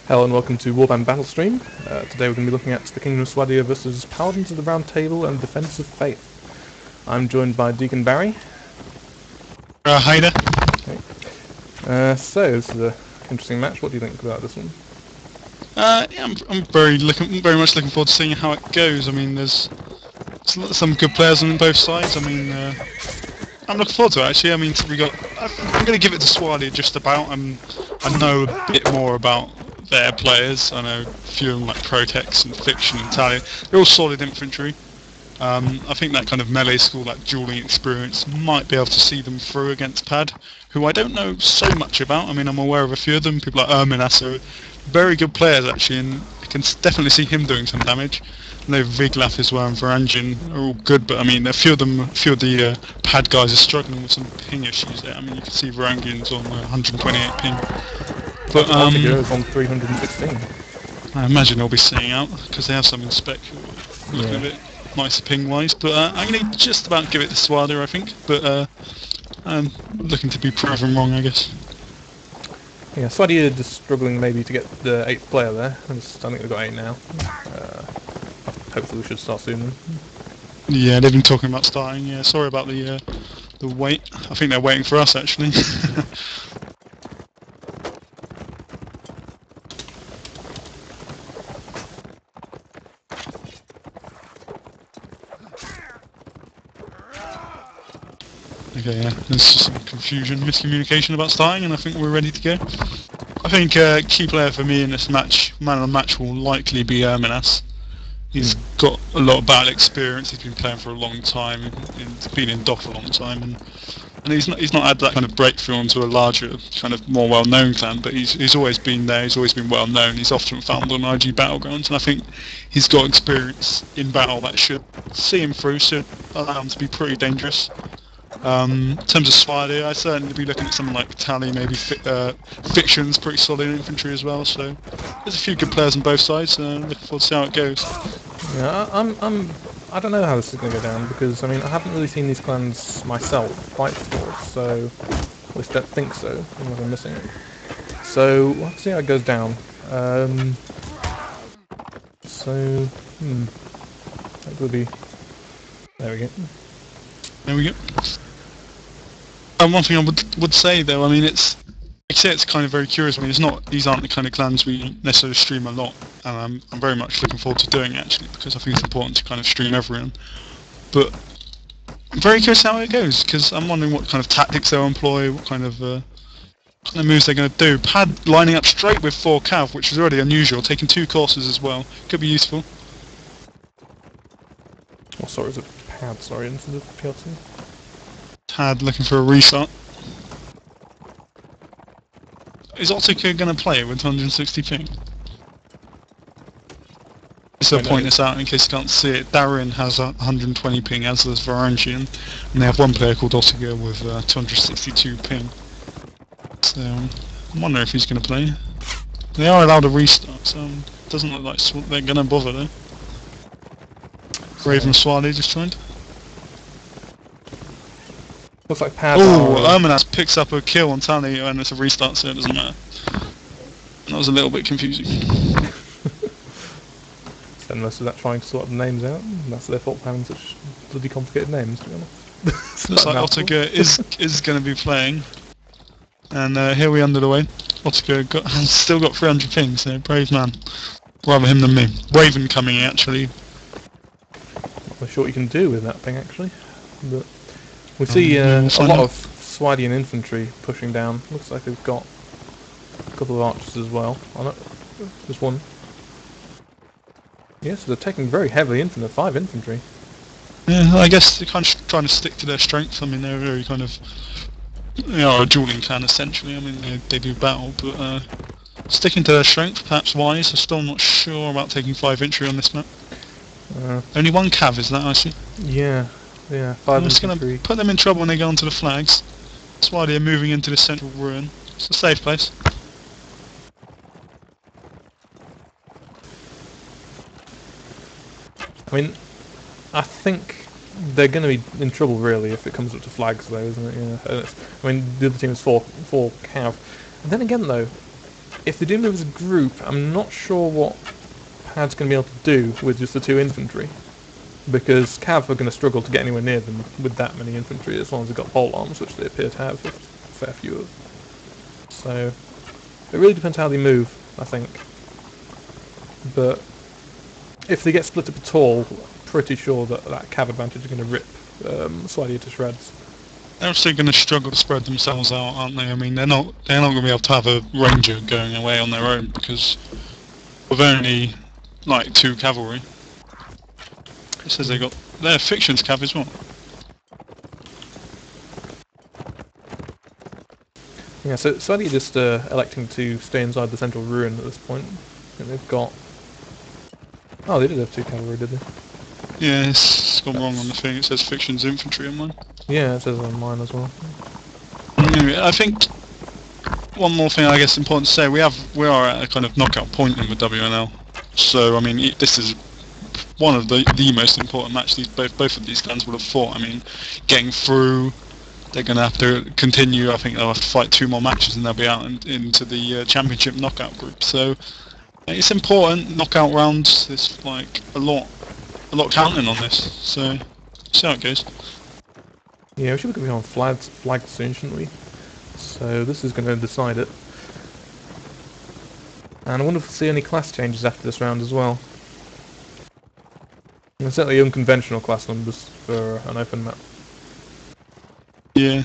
Hello and welcome to Warband Battle Stream. Today we're going to be looking at the Kingdom of Swadia versus Paladins of the Round Table and Defenders of Faith. I'm joined by Deacon Barry. Hi there. Okay. So this is an interesting match. What do you think about this one? Yeah, I'm very much looking forward to seeing how it goes. I mean, there's some good players on both sides. I mean, I'm looking forward to it actually. I mean, I'm going to give it to Swadia just about. I know a bit more about their players. I know a few of them like Protex and Fiction and Tally. They're all solid infantry. I think that kind of melee school, that dueling experience, might be able to see them through against PaD, who I don't know so much about. I mean, I'm aware of a few of them. People like Erminas are very good players actually, and I can definitely see him doing some damage. I know Viglaf as well and Varangian are all good, but I mean, a few of the PaD guys are struggling with some ping issues there. I mean, you can see Varangian's on 128 ping. But is on 316. I imagine they'll be sitting out because they have some in spec looking a bit nicer ping-wise. But I'm going to just about give it to Swadia, I think. But I'm looking to be proven wrong, I guess. Yeah, Swadia just struggling maybe to get the 8th player there. I think they've got 8 now. Hopefully we should start soon then. Yeah, they've been talking about starting. Yeah, sorry about the wait. I think they're waiting for us actually. Okay, yeah, there's just some confusion, miscommunication about starting, and I think we're ready to go. I think key player for me in this match, man of the match, will likely be Erminas. He's got a lot of battle experience. He's been playing for a long time. He's been in DOF a long time, and he's not had that kind of breakthrough onto a larger, kind of more well-known clan. But he's always been there. He's always been well-known. He's often found on IG battlegrounds, and I think he's got experience in battle that should see him through, should allow him to be pretty dangerous. In terms of Swadia, I'd certainly be looking at something like Tally, maybe Fiction's pretty solid infantry as well, so there's a few good players on both sides, looking forward to see how it goes. Yeah, I don't know how this is going to go down, because, I mean, I haven't really seen these clans myself fight before, so, at least I don't think so, unless I'm missing it. So, we'll have to see how it goes down. That would be... There we go. There we go. One thing I would say though, I mean, it's kind of very curious. I mean, these aren't the kind of clans we necessarily stream a lot, and I'm very much looking forward to doing it actually, because I think it's important to kind of stream everyone. But I'm very curious how it goes, because I'm wondering what kind of tactics they'll employ, what kind of moves they're going to do. PaD lining up straight with 4 cav, which is already unusual, taking 2 courses as well, could be useful. Oh, sorry, is it PaD? Sorry, instead of PLC. PaD looking for a restart. Is Ottica going to play with 160 ping? Just to point this out in case you can't see it, Darren has 120 ping, as does Varangian, and they have one player called Ottica with 262 ping. So I wonder if he's going to play. They are allowed a restart, so it doesn't look like they're going to bother though. Raven Swadia just joined. Looks like PaD. Oh, Erminas picks up a kill on Tally and it's a restart, so it doesn't matter. That was a little bit confusing. Spend most of that trying to sort the names out. That's their fault for having such bloody complicated names, to be honest. Looks like Ottica is going to be playing. And here we under the way. Ottica has still got 300 ping, so brave man. Rather him than me. Raven coming in, actually. Not sure what you can do with that thing, actually. But we see a lot of Swadian infantry pushing down. Looks like they've got a couple of archers as well. Oh no, there's one. Yes, they're taking very heavily into the 5 infantry. Yeah, I guess they're kind of trying to stick to their strengths. I mean, they're very kind of... They are a dueling clan, essentially. I mean, they do battle, but sticking to their strength, perhaps wise. I'm still not sure about taking 5 infantry on this map. Only 1 cav, is that, I see? Yeah, 5 infantry. I'm just going to put them in trouble when they go onto the flags. That's why they're moving into the central ruin. It's a safe place. I mean, I think they're going to be in trouble really if it comes up to flags, though, isn't it? Yeah. I mean, the other team is 4 cav. And then again, though, if they do move as a group, I'm not sure what PaD's going to be able to do with just the 2 infantry. Because Cav are going to struggle to get anywhere near them with that many infantry, as long as they've got pole arms, which they appear to have a fair few of. So, it really depends how they move, I think. But if they get split up at all, I'm pretty sure that Cav advantage is going to rip Swadia to shreds. They're also going to struggle to spread themselves out, aren't they? I mean, they're not going to be able to have a ranger going away on their own because with only like 2 cavalry. It says they got their fictions cav as well. Yeah, so Swadia just electing to stay inside the central ruin at this point. And they've got. Oh, they did have 2 cavalry, did they? Yeah, it's gone wrong on the thing. It says fictions infantry on mine. Yeah, it says on mine as well. Anyway, I think one more thing I guess important to say, we are at a kind of knockout point in the WNL. So I mean this is one of the most important matches both of these clans would have fought. I mean, getting through, they're going to have to continue. I think they'll have to fight 2 more matches and they'll be out into the championship knockout group. So it's important. Knockout rounds. There's like a lot counting on this. So see how it goes. Yeah, we should be on flagged soon, shouldn't we? So this is going to decide it. And I wonder if we'll see any class changes after this round as well. And certainly unconventional class numbers for an open map. Yeah.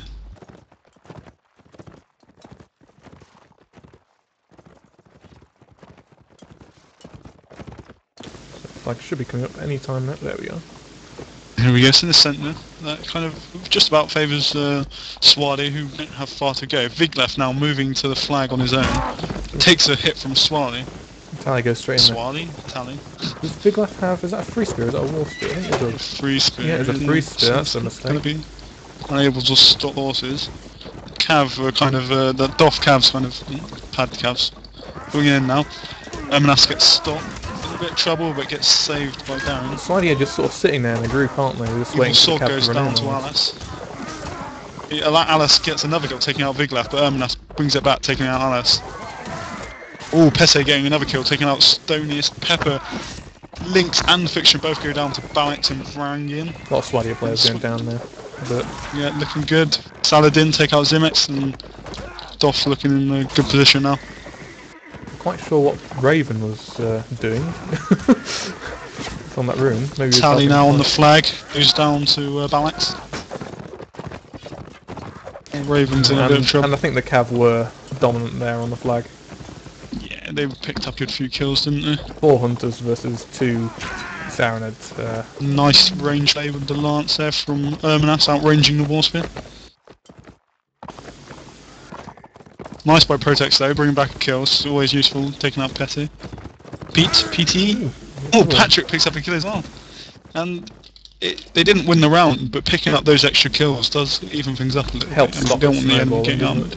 Flag should be coming up any time now. There we are. Here we go, it's in the centre. That kind of just about favours Swadia, who don't have far to go. Viglev now moving to the flag on his own. Takes a hit from Swadia. Tally goes straight in there. Swadia? Tally. Does Viglev have, is that a free spear or is that a war spear? I think it's a free spear. Yeah, it's a free spear, that's a mistake. Going to be unable to stop horses. Cav are kind of, the Doff Cavs kind of, PaD Cavs. Going in now. Emnas gets stopped. A bit of trouble, but gets saved by Darren. Swadia just sort of sitting there in the group, aren't they? Just waiting for the Cav goes to run down to Alice. Alice gets another goal, taking out Viglev, but Emnas brings it back, taking out Alice. Oh, Pese getting another kill, taking out Stoniest. Pepper, Lynx and Fiction both go down to Balix and Varangian. A lot of Swadia players going down there. But yeah, looking good. Saladin take out Zimex and Doff looking in a good position now. Quite sure what Raven was doing on that ruin. Maybe Tally now on the flag, goes down to Balix. Raven's in a bit of trouble. And I think the Cav were dominant there on the flag. Yeah, they picked up a good few kills, didn't they? 4 hunters versus 2 Saroneds. Nice range play with the lance there from Erminas, outranging the Warspear. Nice by Protex though, bringing back a kill, it's always useful, taking out Petty. PT? Oh, Patrick picks up a kill as well. And they didn't win the round, but picking up those extra kills does even things up a little Helps bit. stop Don't want the enemy snowballing, getting doesn't armoured.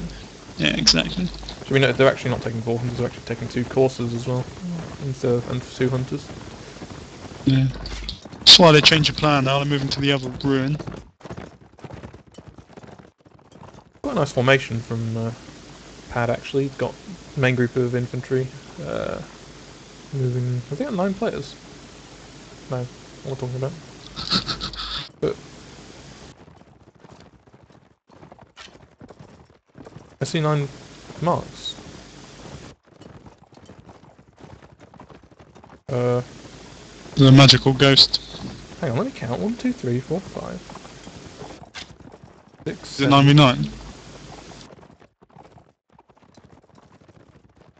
Yeah, exactly. So we know they're actually not taking 4 hunters, they're actually taking 2 coursers as well, and 2 hunters. Yeah. That's why they changed the plan now, they're moving to the other ruin. Quite a nice formation from PaD actually. Got main group of infantry, moving, I think 9 players. No, what am I talking about? But I see 9 marks. The magical ghost. Hang on, let me count. 1, 2, 3, 4, 5, 6, Is it 9v9?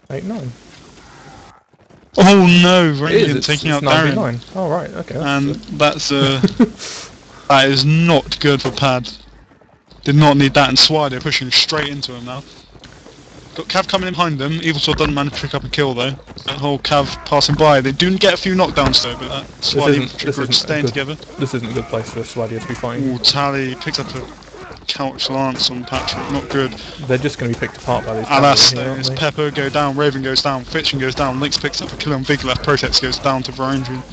8, 9. Oh no, Radiant taking out Darren. 9v9. Oh right, okay. And that's that is not good for PaD. Did not need that, and Swadia pushing straight into him now. Got Cav coming in behind them. Evilsword doesn't manage to pick up a kill though. That whole Cav passing by. They do get a few knockdowns though, but that Swadia infantry group staying together. This isn't a good place for Swadia to be fighting. Ooh, Tally picks up a couch lance on Patrick, not good. They're just going to be picked apart by these Alas, cavalry, Pepper go down, Raven goes down, Fiction goes down, Lynx picks up a kill on Viglev, Protex goes down to Varandrian.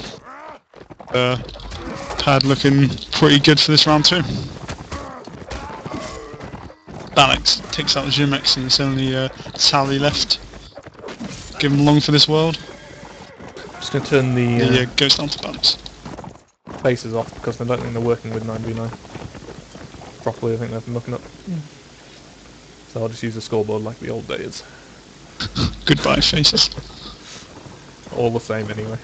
PaD looking pretty good for this round too. Balix takes out Zimex and it's only Tally left. Give him long for this world. Just going to turn the Yeah, goes down to balance. bases off because I don't think they're working with 9v9 properly. I think they're mucking up. So I'll just use the scoreboard like the old days. Goodbye, faces. All the same anyway.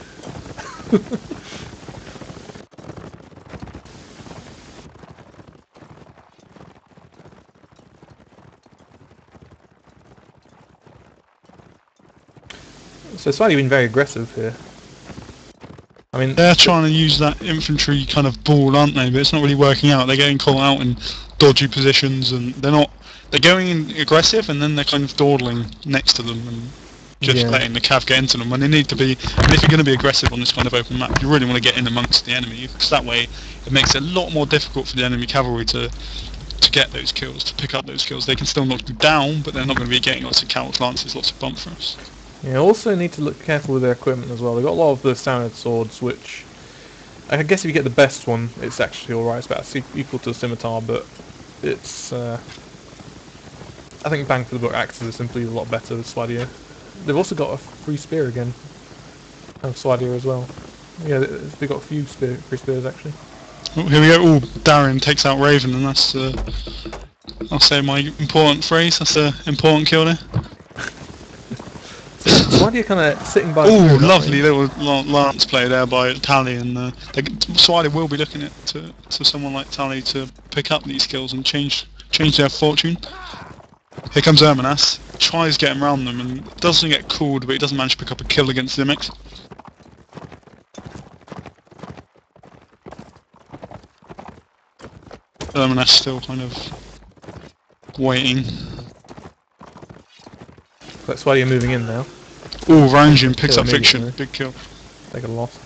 So Swadi been very aggressive here. I mean, they're trying to use that infantry kind of ball, aren't they? But it's not really working out. They're getting caught out in dodgy positions, and they're not. They're going in aggressive, and then they're kind of dawdling next to them and just letting the cav get into them when they need to be. And if you're going to be aggressive on this kind of open map, you really want to get in amongst the enemy, because that way it makes it a lot more difficult for the enemy cavalry to get those kills, to pick up those kills. They can still knock you down, but they're not going to be getting lots of counter lances, lots of bump thrusts. Yeah, also need to look careful with their equipment as well. They've got a lot of the standard swords, which I guess if you get the best one, it's actually alright. It's about equal to the scimitar, but it's I think bang for the buck axes are simply a lot better with Swadia. They've also got a free spear again, and Swadia as well. Yeah, they've got a few free spears actually. Oh, here we go. Oh, Darren takes out Raven, and that's I'll say my important phrase. That's an important kill there. Swadia kind of sitting by. Oh, lovely little lance play there by Tally, and Swadia will be looking at to someone like Tally to pick up these skills and change their fortune. Here comes Ermanas, tries getting around them and doesn't get called, but he doesn't manage to pick up a kill against Zimix. Ermanas still kind of waiting. That's why you're moving in now. Oh, Ranjin picks up Fiction, big kill. Take a loss.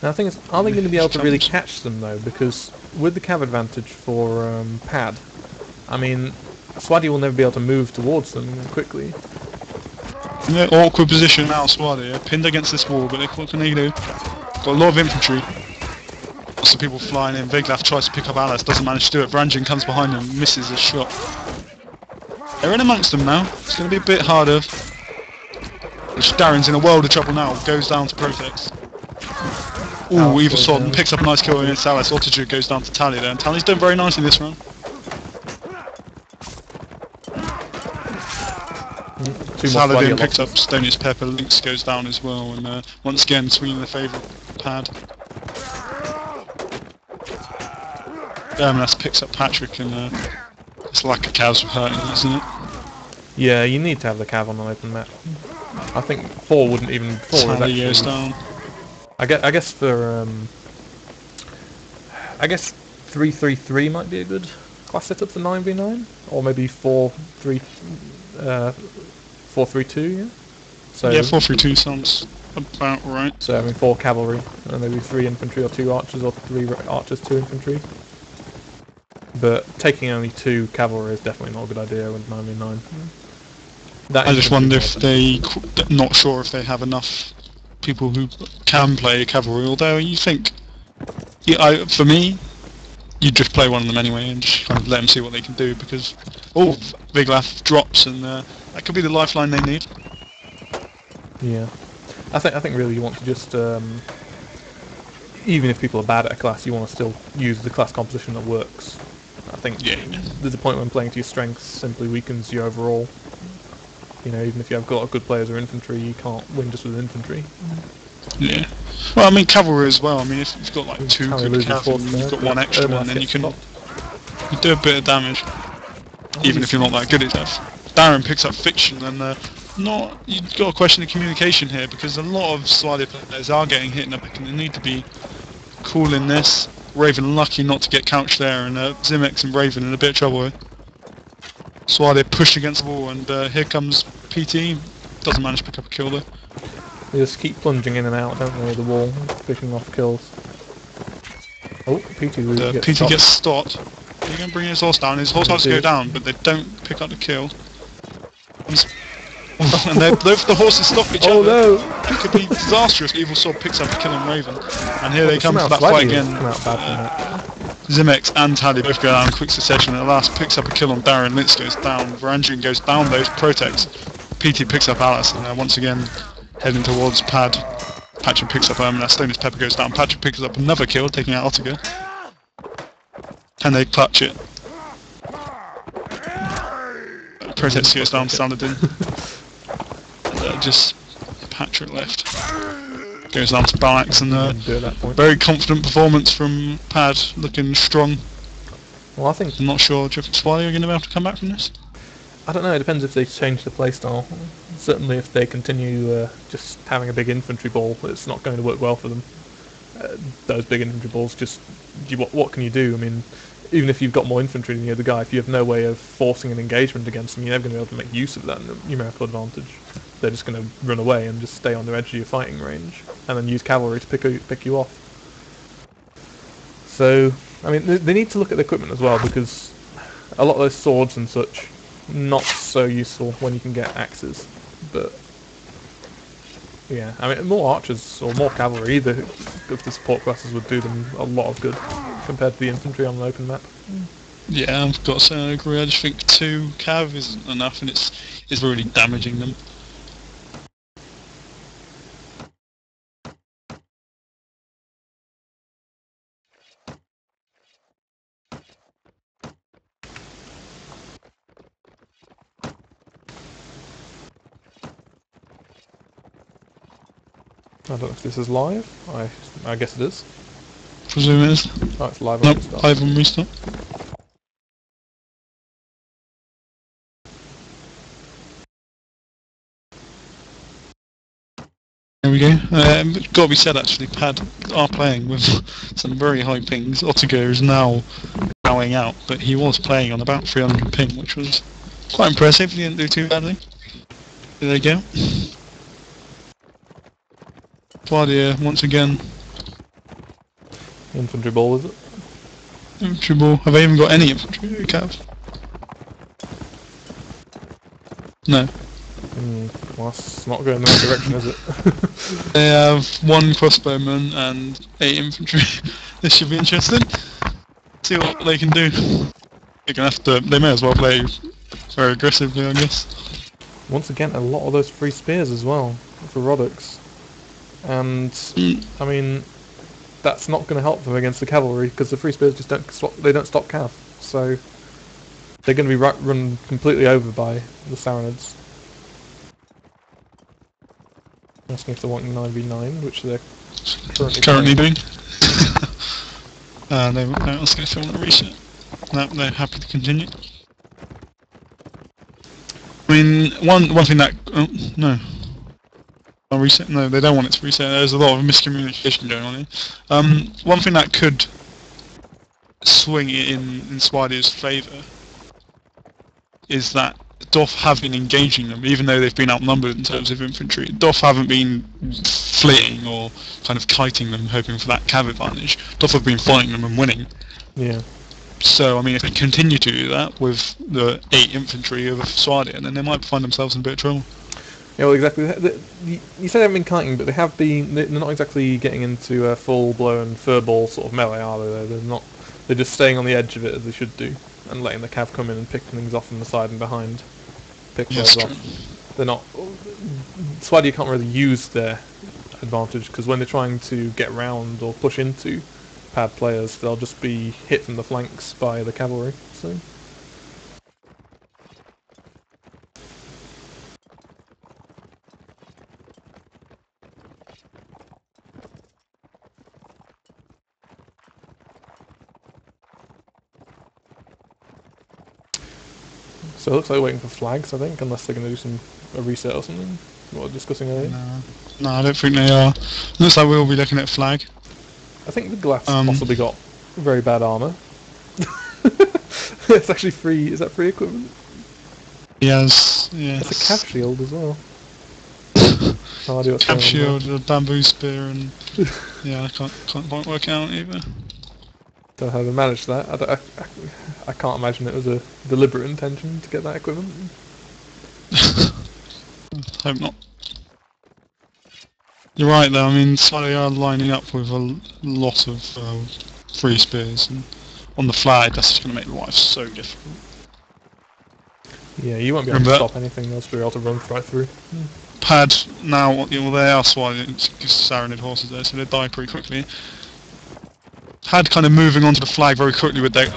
Now the thing is, are they going to be able to really catch them though? Because with the cav advantage for PaD, I mean, Swadi will never be able to move towards them quickly. Yeah, awkward position now, Swadi. Pinned against this wall, but what can they do? Got a lot of infantry. Lots of people flying in. Viglaf tries to pick up Alice, doesn't manage to do it. Branjin comes behind him, misses his shot. They're in amongst them now. It's going to be a bit harder. Darren's in a world of trouble now. Goes down to Protex. Ooh, Eversod picks up a nice kill against Alice. Altitude goes down to Tally there, and Tally's doing very nicely this round. Saladin picks up Stonius Pepper, Lynx goes down as well, and once again swinging the favour of PaD. Ermanas picks up Patrick, and it's like a cav's hurting, isn't it? Yeah, you need to have the cav on an open map. I think 4 wouldn't even. 4 is actually goes down. I guess for I guess 333 might be a good class setup for 9v9, or maybe 432. Yeah. So yeah, 432 sounds about right. So having 4 cavalry and maybe 3 infantry or 2 archers, or 3 archers, 2 infantry. But taking only 2 cavalry is definitely not a good idea with 9v9. I just wonder if not sure if they have enough people who can play cavalry, although you think, yeah, for me, you'd just play one of them anyway and just kind of let them see what they can do, because, oh, Viglaf drops, and that could be the lifeline they need. Yeah. I think really you want to just, even if people are bad at a class, you want to still use the class composition that works. I think there's a point when playing to your strengths simply weakens you overall. You know, even if you have got good players or infantry, you can't win just with infantry. Yeah. Well, I mean, cavalry as well. I mean, if you've got like 2 good cavalry and you've got 1 extra one, then you can do a bit of damage. Even if you're not that good at that. Darren picks up Fiction, and you've got to question the communication here, because a lot of Swadia players are getting hit in the back, and they need to be cool in this. Raven lucky not to get couched there, and Zimix and Raven in a bit of trouble here. Swadia pushed against the wall, and here comes PT. Doesn't manage to pick up a kill there. They just keep plunging in and out, don't they, the wall, picking off kills. Oh, PT gets stopped. He's going to bring his horse down. His horse has to go down, but they don't pick up the kill. And the horses stop each other. Oh no! That could be disastrous. Evil Sword picks up a kill on Raven. And here they come for that fight again. Zimix and Tally both go down in quick succession, and at last picks up a kill on Darren. Lynx goes down. Varangian goes down those Protex. PT picks up Alice, and once again heading towards PaD. Patrick picks up that Stone as Pepper goes down. Patrick picks up another kill, taking out Ottega. Can they clutch it? Protest goes down, Saladin. Just Patrick left. Goes down to Barracks, and very confident performance from PaD, looking strong. Well, I think... I'm not sure, do you think Swiley are going to be able to come back from this? I don't know, it depends if they change the playstyle. Certainly if they continue just having a big infantry ball, it's not going to work well for them. Those big infantry balls, just... what can you do? I mean, even if you've got more infantry than the other guy, if you have no way of forcing an engagement against them, you're never going to be able to make use of that numerical advantage. They're just going to run away and just stay on the edge of your fighting range, and then use cavalry to pick you off. So, I mean, they need to look at the equipment as well, because a lot of those swords and such, not so useful when you can get axes. But yeah, I mean, more archers or more cavalry, either of the support classes would do them a lot of good compared to the infantry on an open map. Yeah, I've got to say I agree. I just think 2 cav isn't enough, and it's really damaging them. I don't know if this is live. I guess it is. Presume it is. Oh, it's live on Nope, restart. live on restart. There we go. Got to be said actually, PaD are playing with some very high pings. Ottega is now bowing out, but he was playing on about 300 ping, which was quite impressive. He didn't do too badly. There you go. Claudia once again. Infantry ball, is it? Infantry ball. Have they even got any infantry cav? No. Well, that's not going in the right direction, is it? They have 1 crossbowman and 8 infantry. This should be interesting. See what they can do. They're gonna have to. They may as well play very aggressively, I guess. Once again, a lot of those free spears as well for Roddocks. And I mean, that's not going to help them against the cavalry because the free spears just don't stop cav. So they're going to be run completely over by the Saranids. Asking if they want 9v9, which they're currently doing. No, let's go film the reset. No, they're happy to continue. I mean, one thing that no. Reset? No, they don't want it to reset. There's a lot of miscommunication going on here. One thing that could swing it in Swadia's favour is that Doff have been engaging them, even though they've been outnumbered in terms of infantry. Doff haven't been fleeing or kind of kiting them, hoping for that cav advantage. Doff have been fighting them and winning. Yeah. So, I mean, if they continue to do that with the 8 infantry of Swadia, then they might find themselves in a bit of trouble. Yeah, well, exactly. You say they haven't been kiting, but they have been. They're not exactly getting into a full-blown furball sort of melee, are they? They're not. They're just staying on the edge of it as they should do, and letting the cav come in and pick things off from the side and behind. Pick those off. They're not. Swadia can't really use their advantage because when they're trying to get round or push into PaD players, they'll just be hit from the flanks by the cavalry. So. So it looks like we're waiting for flags, I think, unless they're going to do a reset or something. What we were discussing earlier. No, I don't think they are. Looks like we'll be looking at flag. I think the Glass possibly got very bad armour. It's actually free. Is that free equipment? Yes. It's a cav shield as well. Cav shield, a bamboo spear, and yeah, I can't quite work out either. Don't know how they managed that. I can't imagine it was a deliberate intention to get that equipment. Hope not. You're right though, I mean, so they are lining up with a lot of free spears, and on the flag that's just going to make life so difficult. Yeah, you won't be able to stop anything, they'll just be able to run right through. PaD now, well, they are Saranid horses there, so they die pretty quickly. PaD kind of moving onto the flag very quickly with their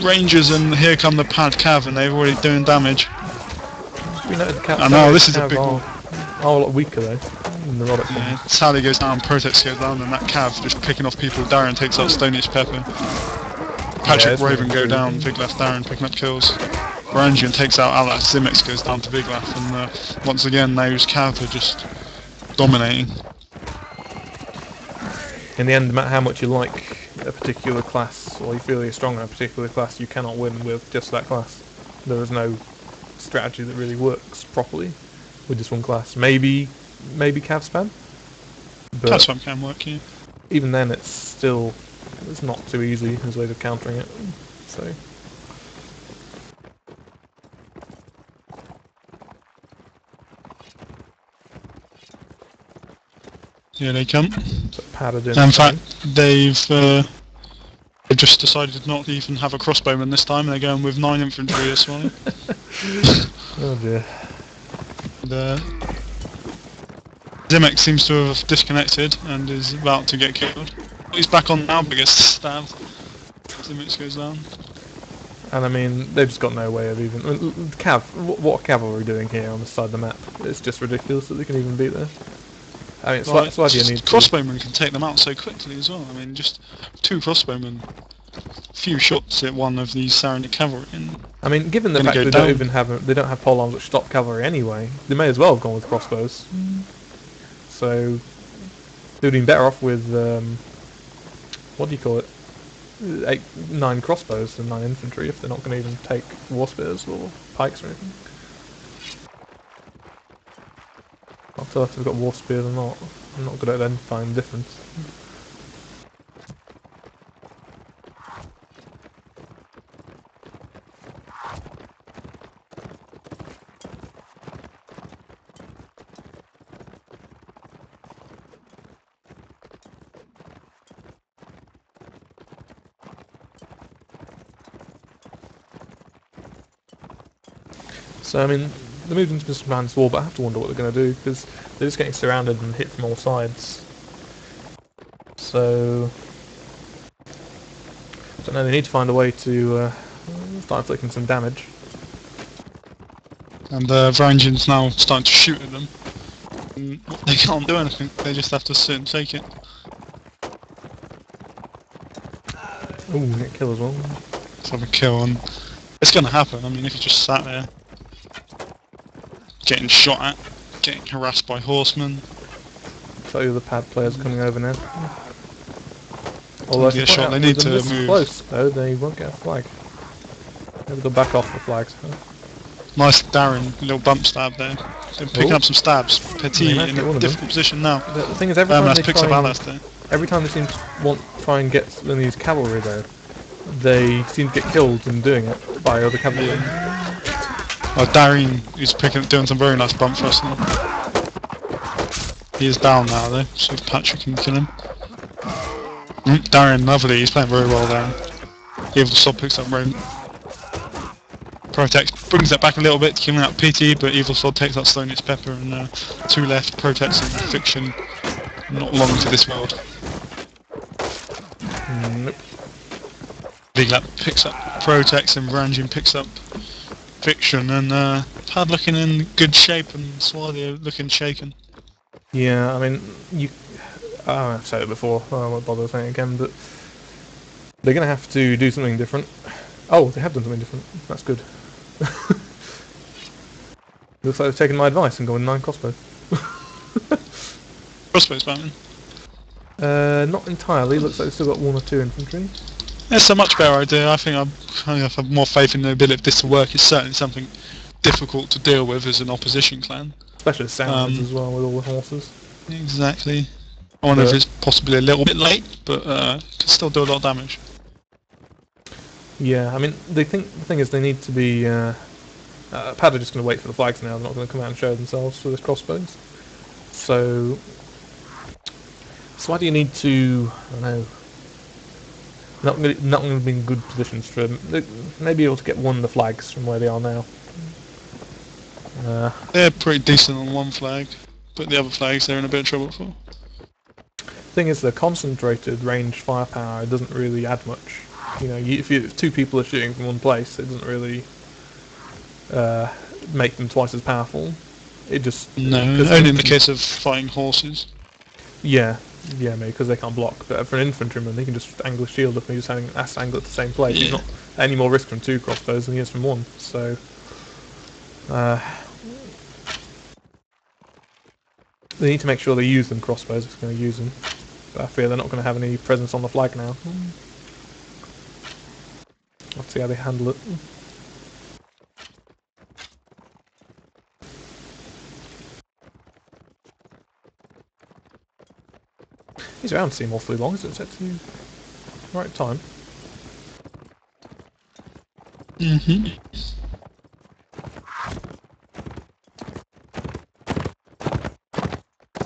Rangers, and here come the PaD Cav, and they're already doing damage. We know the I know, this is a big one. A lot weaker though. Yeah, Sally goes down, Protect goes down, and that Cav just picking off people. Darren takes out Stonish Pepper. Patrick Raven go down, Viglaf Darren picking up kills. Varangian takes out Alex, Zimex goes down to Viglaf, and once again those Cav are just dominating. In the end, no matter how much you like a particular class, or you feel you're strong in a particular class, you cannot win with just that class. There is no strategy that really works properly with just one class. Maybe Cav spam? But Cav spam can work, yeah. Even then, it's not too easy as ways of countering it, so... Here they come. In fact, they've just decided not to even have a crossbowman this time, and they're going with 9 infantry this morning. Oh dear. And, Zimex seems to have disconnected and is about to get killed. He's back on now, but gets stabbed. Zimex goes down. And I mean, they've just got no way of even... Cav, what are cavalry doing here on the side of the map? It's just ridiculous that they can even beat there. I mean, crossbowmen can take them out so quickly as well. I mean, just 2 crossbowmen, few shots at one of these Saranid cavalry. And I mean, given the fact they don't have polearms which stop cavalry anyway, they may as well have gone with crossbows. So they would have been better off with what do you call it? 9 crossbows than 9 infantry if they're not going to even take war spears or pikes or anything. I'll tell if they've got war spears or not. I'm not good at identifying the difference. So I mean, they moved into this man's war, but I have to wonder what they're going to do, because they're just getting surrounded and hit from all sides. So I don't know, they need to find a way to start inflicting some damage. And the Varangians now starting to shoot at them. And they can't do anything, they just have to sit and take it. Ooh, get a kill as well. Let's have a kill, and it's going to happen. I mean, if you just sat there getting shot at, getting harassed by horsemen. So the PaD players coming over now. Although get shot, they need to move. Close though, they won't get a flag. Maybe they'll back off the flags. Nice Darren, little bump stab there. So picking up some stabs. PaD in a difficult position now. The thing is, every time they picks up Alistair. Every time they seem to try and get these cavalry though, they seem to get killed in doing it by other cavalry. Yeah. Oh, Darren is doing some very nice bump thrusts now. He is down now though, so if Patrick can kill him. Darren, lovely, he's playing very well there. Evil Sword picks up Rome. Protect brings it back a little bit, killing out PaD, but Evil Sword takes out Stonish Pepper, and 2 left, Protects and Fiction. Not long to this world. Nope. Viglap picks up Protects, and Varangian picks up Fiction, and PaD looking in good shape, and Swarthy looking shaken. Yeah, I mean, I've said it before, I won't bother saying it again, but they're going to have to do something different. Oh, they have done something different. That's good. Looks like they've taken my advice and gone with 9 crossbows. Crossbow spamming? Not entirely. Looks like they've still got 1 or 2 infantry. It's a much better idea. I think I have more faith in the ability of this to work. It's certainly something difficult to deal with as an opposition clan. Especially sounds as well, with all the horses. Exactly. I wonder if it's possibly a little bit late, but can still do a lot of damage. Yeah, I mean, the thing is they need to be... PaD are just going to wait for the flags now, they're not going to come out and show themselves for this crossbows. So why do you need to... I don't know... Not going to be in good positions for them. They may be able to get 1 of the flags from where they are now. They're pretty decent on one flag, but the other flags they're in a bit of trouble for. Thing is, the concentrated range firepower doesn't really add much. You know, if two people are shooting from one place, it doesn't really make them twice as powerful. It just only in the case of fighting horses. Yeah, maybe because they can't block. But for an infantryman, he can just angle a shield up and he's has to angle at the same place. He's not any more risk from 2 crossbows than he is from 1. So they need to make sure they use them crossbows if they're going to use them. But I fear they're not going to have any presence on the flag now. Let's see how they handle it. These rounds seem awfully long, so it's set to the right time.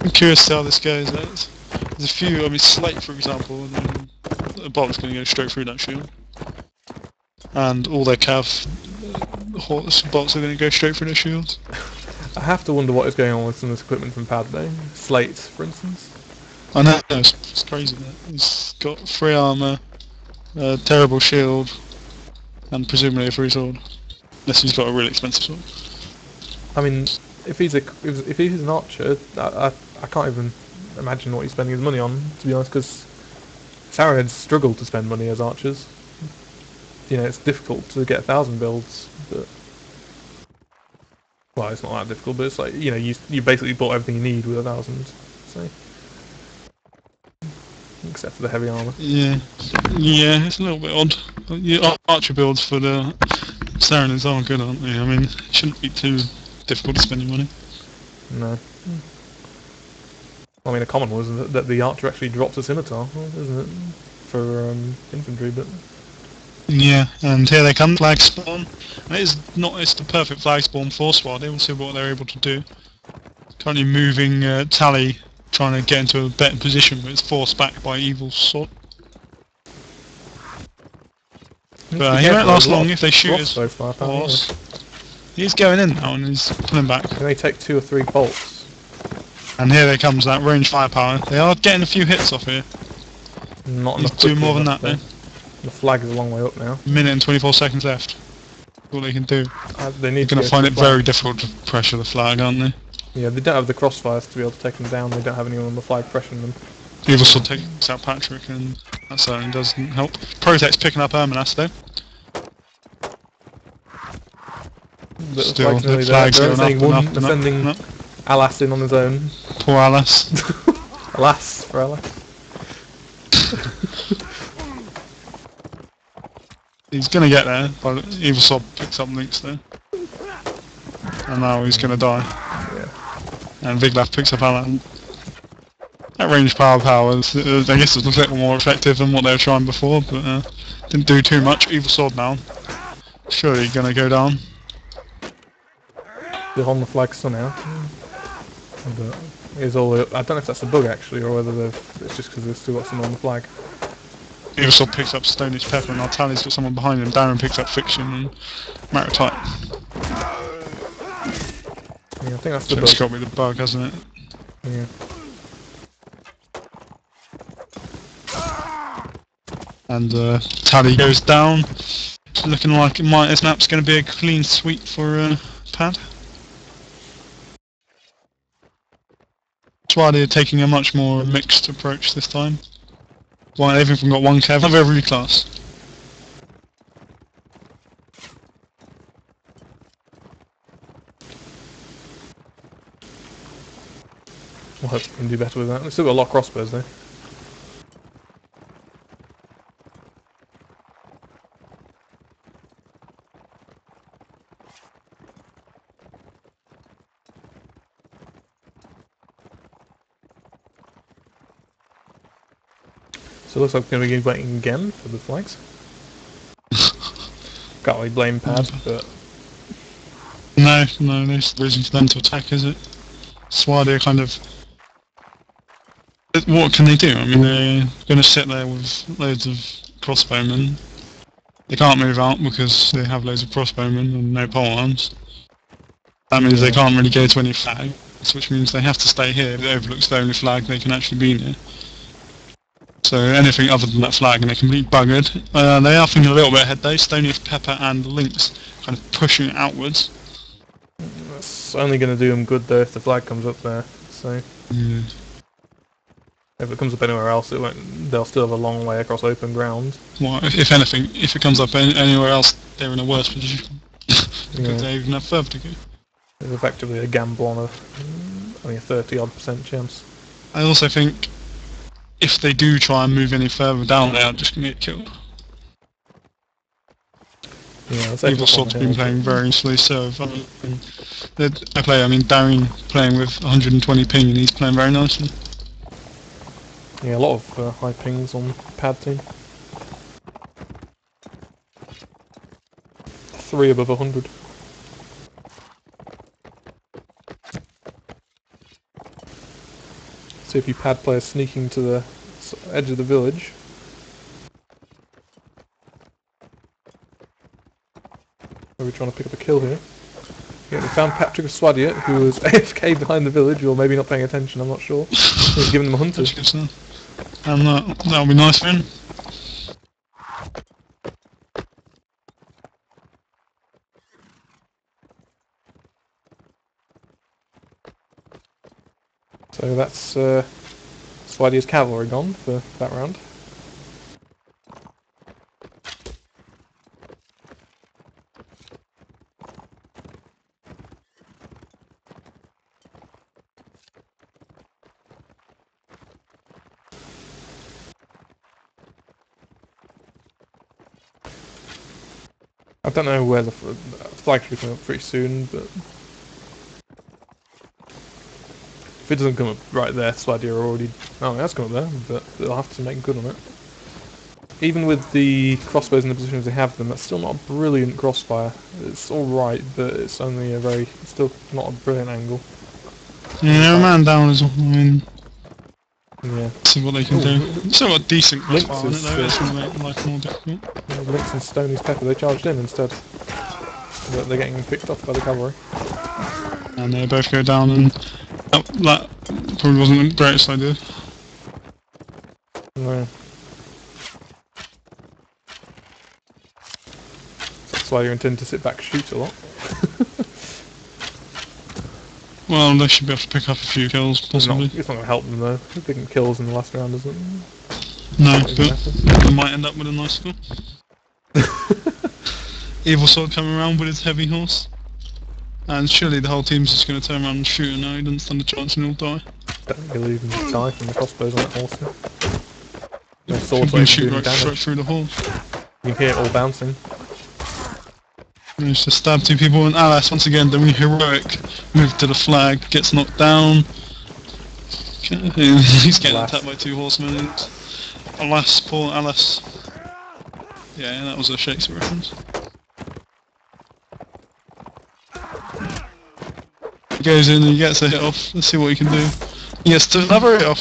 I'm curious to see how this goes. There's a few, I mean, Slate for example, and then a bolt's going to go straight through that shield. And all their cav horse bolts are going to go straight through their shields. I have to wonder what is going on with some of this equipment from PaD though. Slate, for instance. I know, it's crazy that he's got 3 armour, a terrible shield, and presumably a 3 sword. Unless he's got a really expensive sword. I mean, if he's an archer, I can't even imagine what he's spending his money on, to be honest, because Sarahheads struggle to spend money as archers. You know, it's difficult to get 1,000 builds, but... Well, it's not that difficult, but it's like, you know, you basically bought everything you need with 1,000, so... Except for the heavy armour. Yeah, it's a little bit odd. Your archer builds for the Sarahheads are good, aren't they? I mean, it shouldn't be too difficult to spend your money. No. I mean, a common was that the archer actually drops a scimitar, isn't it? For infantry, but... Yeah, and here they come, flag spawn. And it's the perfect flag spawn for Swadi. We'll see what they're able to do. Currently moving Tally, trying to get into a better position, but it's forced back by Evil Sword. But he won't last long if they shoot his horse. He's going in now and he's pulling back. Can they take 2 or 3 bolts? And here they comes that range firepower. They are getting a few hits off here. Not He's enough. doing more than that, though. The flag is a long way up now. Minute and 24 seconds left. That's all they can do. They need They're going to find it very difficult to pressure the flag, aren't they? Yeah, they don't have the crossfires to be able to take them down. They don't have anyone on the flag pressuring them. Evil Sword takes out Patrick, and that certainly doesn't help. Protect's picking up Erminas, though. But Still, the flag's going saying up one and up defending and up. Alas in on his own. Poor Alice. Alas for Alas. He's going to get there, but Evil Sword picks up Links there. And now he's going to die. Yeah. And Viglav picks up Alan. That range power, I guess it's a little more effective than what they were trying before, but didn't do too much. Evil Sword now. Surely going to go down. They're on the flag somehow. But it's all. I don't know if that's a bug actually, or whether it's just because they've still got someone on the flag. Evil Sword picks up Stonish Pepper, and Artali's got someone behind him. Darren picks up Fiction and Maritite. Yeah, I think that's the So it's bug. got to be the bug, hasn't it? Yeah. And Tally goes down. Looking like this map's going to be a clean sweep for PaD. Swadi are taking a much more mixed approach this time. Well, everything got 1 cav of every class. We'll hope we can do better with that. We've still got a lot of crossbows though. So it looks like we're going to be waiting again for the flags. Can't really blame PaD, but... No, there's no reason for them to attack, is it? Swadi are kind of... What can they do? I mean, they're going to sit there with loads of crossbowmen. They can't move out because they have loads of crossbowmen and no polearms. That means they can't really go to any flags, which means they have to stay here. If it overlooks the only flag they can actually be near. So anything other than that flag and they're completely buggered. They are thinking a little bit ahead though. Stonius, Pepper and Lynx kind of pushing it outwards. That's only going to do them good though if the flag comes up there. So Yeah. if it comes up anywhere else, it won't. They'll still have a long way across open ground. Well, if anything, if it comes up anywhere else, they're in a worse position. Because they even have further to go. It's effectively a gamble on only a 30-odd% chance. I also think if they do try and move any further down, they are just going to get killed. Yeah, Evil Sword's been playing very slow serve. I mean, Darren playing with 120 ping and he's playing very nicely. Yeah, a lot of high pings on PaD team. 3 above 100. See if you PaD players sneaking to the edge of the village. Are we trying to pick up a kill here? Yeah, we found Patrick of Swadia, who was AFK behind the village, or maybe not paying attention, I'm not sure. He's giving them a hunter. And that'll be nice for him. So that's Swadia's cavalry gone for that round. I don't know where the flag should be coming up pretty soon, but if it doesn't come up right there, Swadia are already... Oh, it has come up there, but they'll have to make good on it. Even with the crossbows in the positions they have them, that's still not a brilliant crossfire. It's alright, but it's only a very... still not a brilliant angle. Yeah, a man down as well. I mean... Yeah. See what they can do. Still got decent crossfire on it Lynx though, it's going to make life more difficult. Lynx and Stoney's Pepper, they charged in instead. But they're getting picked off by the cavalry. And they both go down, and that probably wasn't the greatest idea. No. That's why you intend to sit back and shoot a lot. Well, they should be able to pick up a few kills, possibly. It's not going to help them though. Picking kills in the last round isn't... No, but they might end up with a nice score. Evil Sword coming around with his heavy horse. And surely the whole team's just going to turn around and shoot him now, he doesn't stand a chance and he'll die. Don't believe him to die from the crossbows on that horse. No You swords can won't shoot do right damage. through the hole. You can hear it all bouncing. Managed to stab 2 people, and Alice once again doing heroic move to the flag, gets knocked down. He's getting attacked by 2 horsemen. Alas, poor Alice. Yeah, that was a Shakespeare reference. He goes in and he gets a hit off. Let's see what he can do. He gets to another hit off.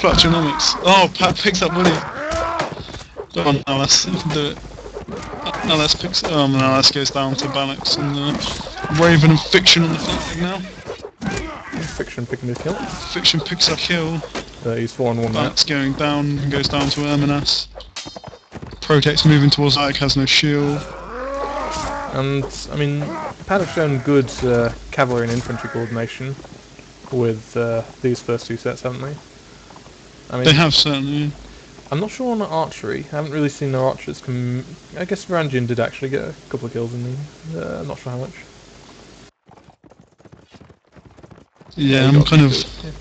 Clutchonomics. Oh, Pat picks up Willie. Go on, Alice, you can do it. Alice picks. And Alice goes down to Balix and Raven and Fiction on the flag now. Fiction picking his kill. Fiction picks a kill. He's 4 on 1 now. That's going down and goes down to Erminas. Protect's moving towards Ike, has no shield. And, I mean, PaD have shown good cavalry and infantry coordination with these first 2 sets, haven't they? I mean, They have certainly. I'm not sure on archery. I haven't really seen their archers come... I guess Varangian did actually get a couple of kills in the... not sure how much. Yeah, I'm kind of... Yeah.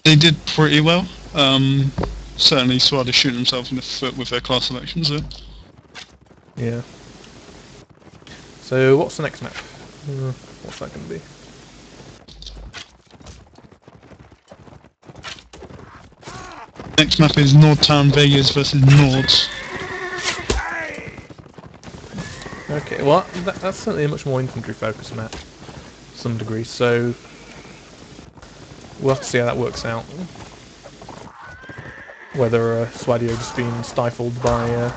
They did pretty well. Certainly Swada shooting himself in the foot with their class selections though. Yeah. So what's the next map? What's that going to be? Next map is Nordtown Vegas versus Nords. Okay, well that's certainly a much more infantry focused map, to some degree, so we'll have to see how that works out. Whether Swadio just being stifled by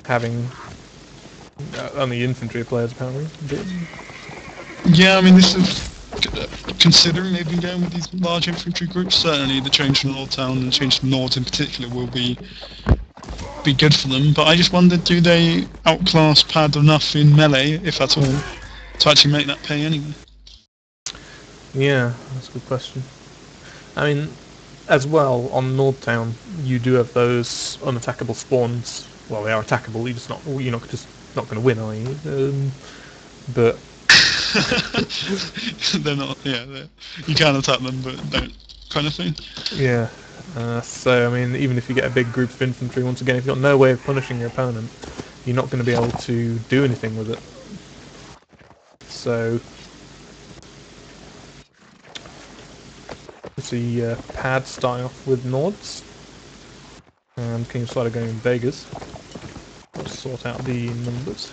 having only infantry players apparently. But Yeah, I mean, this is considering they've been going with these large infantry groups. Certainly, the change to Nordtown and the change to Nord in particular will be good for them. But I just wondered, do they outclass PaD enough in melee, if at all, to actually make that pay anyway? yeah, that's a good question. I mean, as well on Nordtown, you do have those unattackable spawns. Well, they are attackable. You're not just not going to win, are you? But They're not. Yeah, you can attack them, but don't, kind of thing. yeah. So I mean, even if you get a big group of infantry, once again, if you've got no way of punishing your opponent, you're not going to be able to do anything with it. So let's see, PaD starting off with Nords, and King of Slider going in Vegas. Let's sort out the numbers.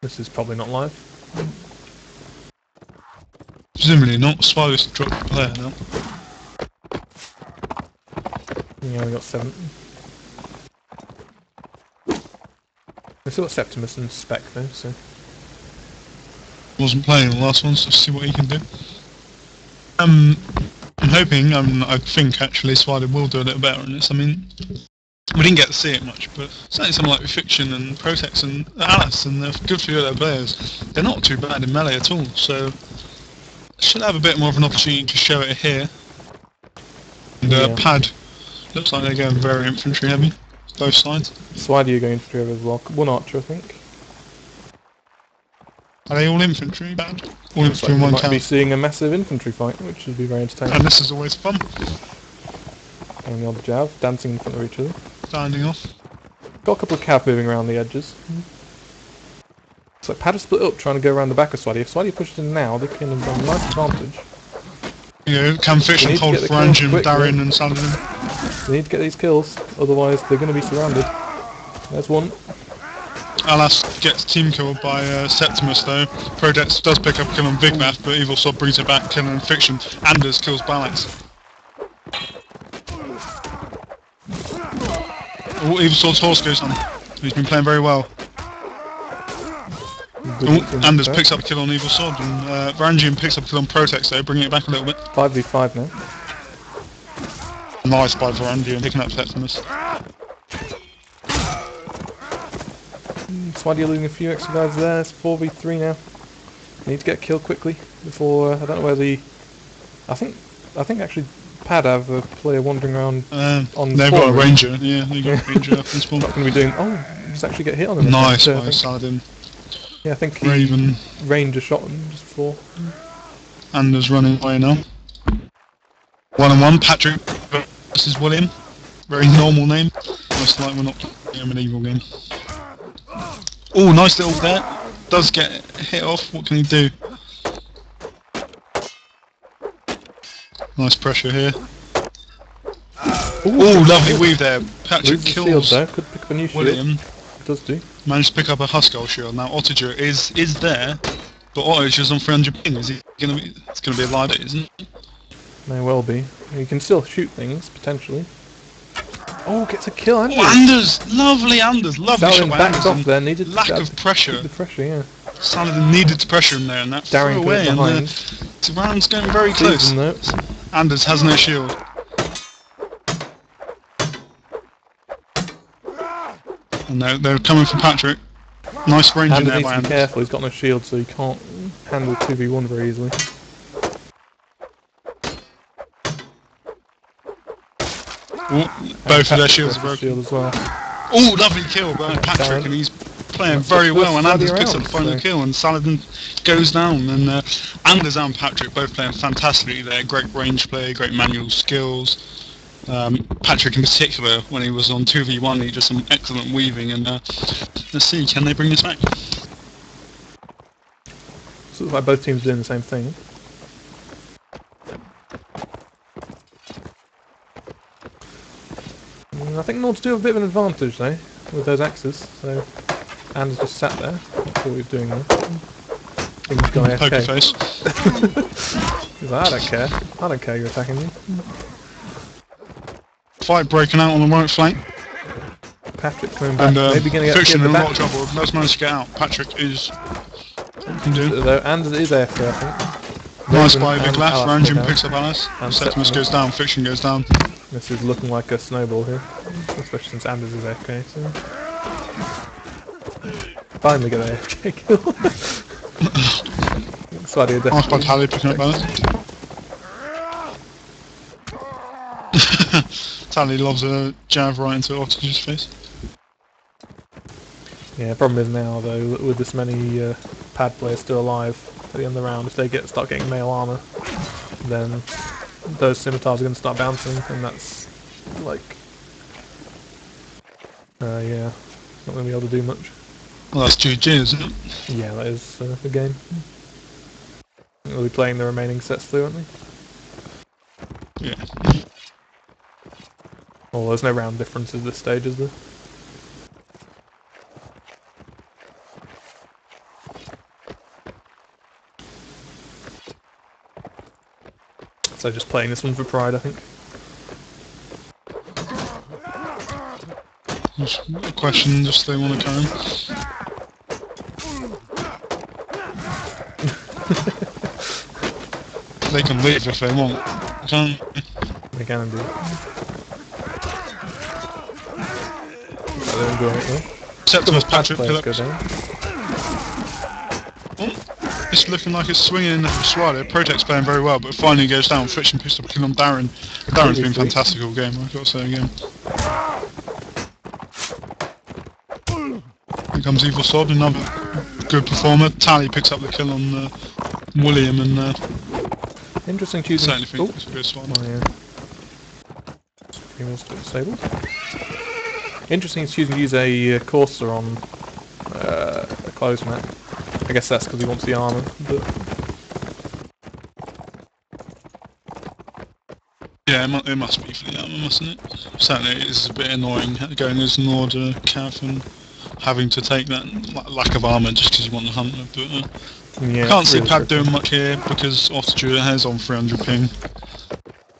This is probably not live. Presumably not. Spider's dropped the player now. Yeah, we got 7. We've still got Septimus and Spec though, so. Wasn't playing the last one, so see what he can do. I'm hoping, I think actually Spider will do a little better on this. I mean, we didn't get to see it much, but certainly someone like Fiction and Protex and Alice, and they're good for their players. They're not too bad in melee at all, so should have a bit more of an opportunity to show it here. And PaD looks like they're going very infantry heavy, both sides. Swidey are going infantry heavy as well. 1 archer, I think. Are they all infantry, PaD? All Looks infantry like in one we might count. be seeing a massive infantry fight, which would be very entertaining. And this is always fun. And the odd jav, dancing in front of each other. Standing off. Got a couple of cav moving around the edges. So PaD is split up trying to go around the back of Swidey. If Swidey pushes in now, they can have a nice advantage. Yeah, can Fiction hold Frangium, Darren and Saladin? They need to get these kills, otherwise they're going to be surrounded. There's one. Alas gets team killed by Septimus though. Prodex does pick up a kill on Big Math, but Evil Sword brings it back, killing Fiction. Anders kills Balance. Oh, Evil Sword's horse goes on. He's been playing very well. Oh, Anders picks up a kill on Evil Sword, and Varangian picks up a kill on Protex though, bringing it back a little bit. 5v5 now. Nice by Varangian, picking up Septimus. Swidey losing a few extra guys there. It's 4v3 now. They need to get a kill quickly before I don't know where the. I think actually PaD have a player wandering around on. They've got a ranger. Yeah, they've got a ranger up in spawn. Not going to be doing. Oh, just actually get hit on him. Nice by Saladin. Yeah, I think he Raven. Ranger shot him just before. Anders running away now. 1-on-1, Patrick versus William. Very normal name. Most like we're not playing a medieval game. Oh, nice little there. Does get hit off. What can he do? Nice pressure here. Oh, lovely weave there. Patrick kills shield, though. Could pick up a new William. Shield. It does do. Managed to pick up a Huskell shield. Now Ottager is there, but Ottager's on 300 ping. Is he gonna be? It's gonna be a live, isn't it? May well be. You can still shoot things potentially. Oh, gets a kill, Anders! Oh, Anders! Lovely Anders! Lovely Saladin shot by backed Anders. off there, needed Lack of pressure. The pressure, yeah. Saladin needed to pressure him there, and that Darren threw away. behind. And the round's going very close. Anders has no shield. And they're coming for Patrick. Nice range in Anders there needs by to be Anders. careful, he's got no shield, so he can't handle 2v1 very easily. Ooh, both of their shields are broken. Shield as well. Oh, lovely kill by Patrick, and he's playing very well, and Anders picks up the final kill, and Saladin goes down, and Anders and Patrick both playing fantastically there. Great range play, great manual skills. Patrick in particular, when he was on 2v1, he did some excellent weaving, and let's see, can they bring this back? So it's like both teams doing the same thing. I think Nords do have a bit of an advantage though, with those axes, so Anders just sat there, not sure what he's doing there. I think he's gone AFK. Poker face. He's like, I don't care you're attacking me. fight breaking out on the right flank. Patrick coming back, And maybe going to get Fiction the in a back. lot of trouble. Has managed to get out. Patrick is... What can do? And it is AFK, I think. Nice Raven by Big and Laugh. Alice Ranjin go picks down. up Alice. And Septimus goes down. Fiction goes down. This is looking like a snowball here, especially since Anders is AFK. So finally get an AFK kill. Slightly Nice by desperately. Tally picking up Alice. Tally loves a jab right into Ottage's face. Yeah, problem is now though, with this many PaD players still alive at the end of the round, if they start getting male armor, then those scimitars are going to start bouncing, and that's like, yeah, not going to be able to do much. Well, that's GG, isn't it? Yeah, that is the game. We'll be playing the remaining sets through, aren't we? Yeah. Well, there's no round difference at this stage, is there? So just playing this one for pride, I think. Just a question, just they want to come in. They can leave if they want. Can't. They can indeed. So they're enjoying it though. Septimus Patrick Players pill go up. down. Oh, it's looking like it's swinging in the Swallow. Protect's playing very well, but finally goes down. Friction picks up a kill on Darren. Darren's been fantastic all game, I've got to say again. Here comes Evil Sod, another good performer. Tally picks up the kill on William, and Interesting choosing. certainly think it's a good swallow. Oh yeah. Female's disabled. Interesting he's choosing to use a courser on a closed map. I guess that's because he wants the armor, but Yeah, it must be for the armor, mustn't it? Certainly it is a bit annoying going as an order Cav and having to take that lack of armor just because you want the hunter, but yeah. can't see really PaD doing much here because Ottager has on 300 ping.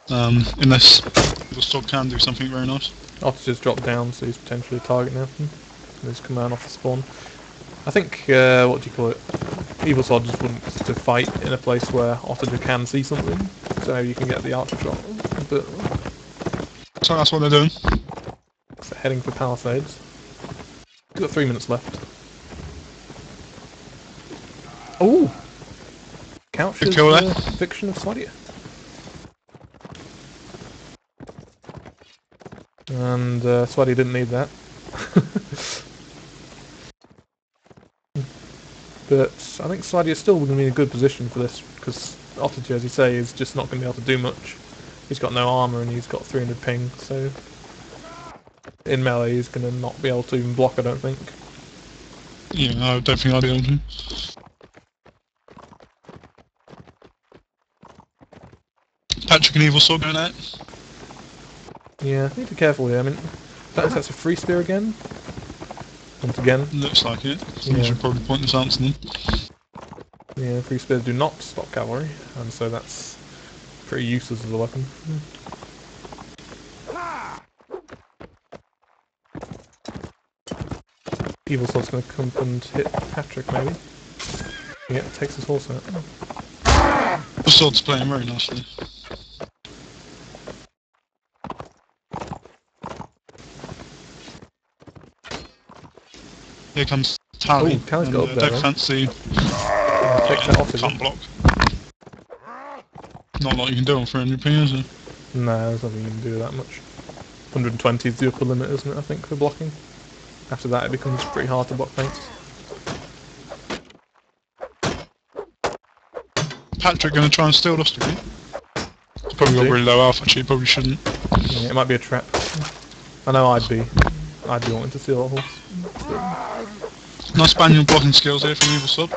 Unless the stock can do something very nice. Otter just dropped down, so he's potentially a target now. He's come out off the spawn. I think, what do you call it? Evil Sod just wants to fight in a place where Otter can see something, so you can get the archer shot. But So that's what they're doing. so heading for Palisades. We've got 3 minutes left. Oh! Couch is kill there. Fiction of Swadia. And Swaddy didn't need that. But I think Swaddy is still going to be in a good position for this, because Ottager, as you say, is just not going to be able to do much. He's got no armour and he's got 300 ping, so in melee he's going to not be able to even block, I don't think. Yeah, I don't think I'd be able to. Patrick and Evil Sword going out. Yeah, I need to be careful here. I mean, that's a free spear again. Once again. Looks like it. So Yeah. you should probably point this out to them. Yeah, free spears do not stop cavalry, and so that's pretty useless as a weapon. Evil Sword's going to come and hit Patrick, maybe. Yeah, takes his horse out. The sword's playing very nicely. Here comes Tally. Ooh, Tally's got up there, don't though. fancy. Takes that off again. Can't block. Not a lot you can do on 300 ping, is there? No, there's nothing you can do that much. 120 is the upper limit, isn't it, I think, for blocking? After that it becomes pretty hard to block feints. Patrick going to try and steal us again. He's probably got really low alpha, actually, probably shouldn't. Yeah, it might be a trap. I know I'd be wanting to steal that horse. Nice manual blocking skills here from Evil Sub.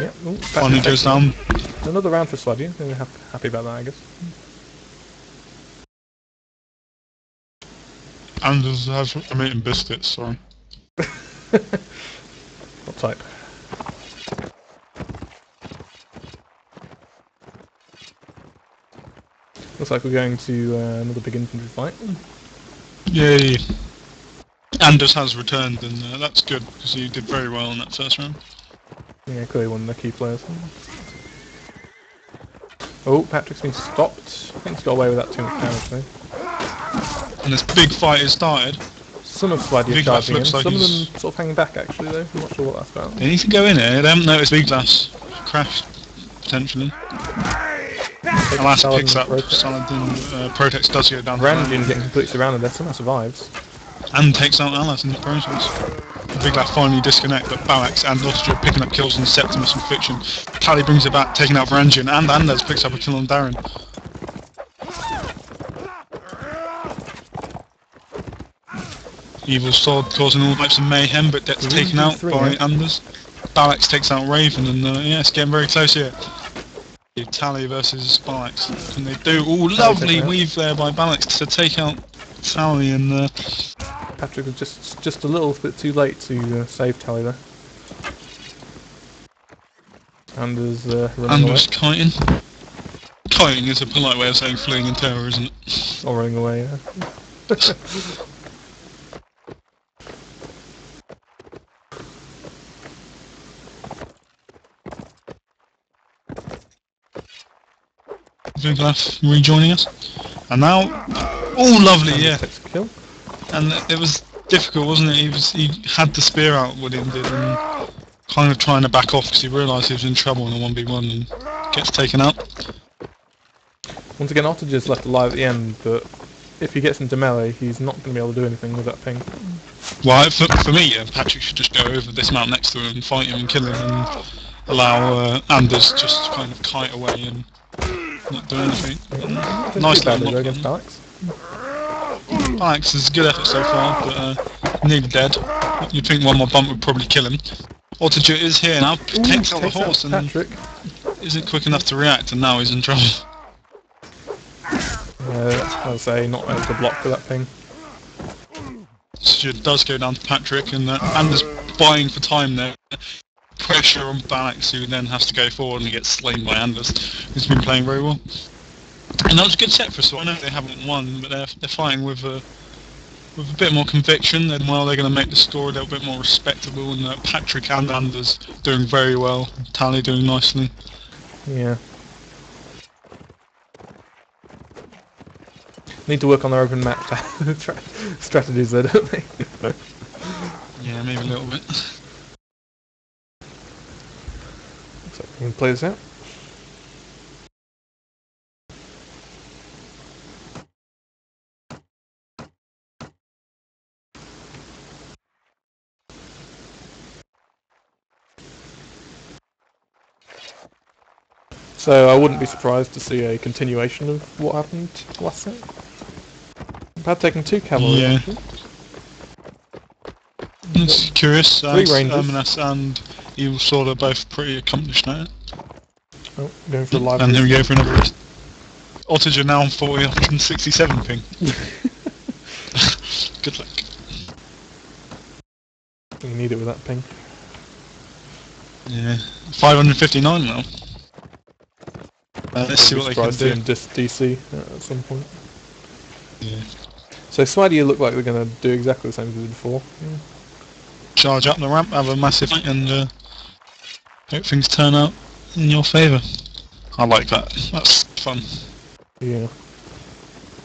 Yeah, ooh, Finally goes down. Another round for Swaddy. They're happy about that, I guess. Anders has I'm eating biscuits, sorry. What type? Looks like we're going to another big infantry fight. Yay! Anders has returned, and that's good because he did very well in that first round. Yeah, clearly one of the key players. Oh, Patrick's been stopped. I think he's got away with that too much damage though. And this big fight has started. Some of Swaddy are charging in, like some of them sort of hanging back actually though. I'm not sure what that's about. They need to go in here. They haven't noticed Big Glass crashed, potentially. Alas picks up. Saladin Protex does go down. Randian getting completely surrounded there, somehow survives. And takes out Alas in the process. Big Glass finally disconnect, but Balax and Autoger picking up kills on Septimus and Fiction. PaD brings it back, taking out Varangian, and Anders picks up a kill on Darren. Evil Sword causing all types of mayhem, but gets taken out by Anders. Balax takes out Raven, and yeah, it's getting very close here. Tally versus Balax. Can they do? Oh, lovely weave there by Balax to take out Tally, and Patrick was just a little bit too late to save Tally there. Anders running away. kiting. Kiting is a polite way of saying fleeing in terror, isn't it? Or running away, yeah. Viglaff rejoining us. And now, oh lovely, yeah. Takes a kill. And it was difficult, wasn't it? He had the spear out, William did, and kind of trying to back off because he realised he was in trouble in a 1v1 and gets taken out. Once again, Ottager's left alive at the end, but if he gets into melee, he's not going to be able to do anything with that ping. Well, for me, Patrick should just go over this mount next to him and fight him and kill him, and allow Anders just to kind of kite away and not do anything. Nice little knock against Alex. Alex is a good effort so far, but nearly dead. You'd think one more bump would probably kill him. Autoger is here now, takes out the horse and Patrick isn't quick enough to react, and now he's in trouble. I'll say, not able to block for that ping. Autoger does go down to Patrick, and Anders buying for time there. Pressure on Balax, who then has to go forward and he gets slain by Anders, who's been playing very well. And that was a good set for us. So I know they haven't won, but they're fighting with a bit more conviction. And while they're going to make the score a little bit more respectable, and Patrick and Anders doing very well, Tally doing nicely. Yeah. Need to work on their open map strategies there, don't they? Yeah, maybe a little bit. Looks like we can play this out. So I wouldn't be surprised to see a continuation of what happened last set. PaD taking 2 cavalry. Yeah. It's curious. 3 rangers. Terminus and Evil Sword are both pretty accomplished now. Oh, going for a live. And here we go for another list. Autoger now on 467 ping. Good luck. You need it with that ping. Yeah. 559 now. Let's see what they can do. DC at some point. Yeah. So Swaddy look like they're going to do exactly the same as they did before. Yeah. Charge up the ramp, have a massive fight, and hope things turn out in your favour. I like that. That's fun. Yeah.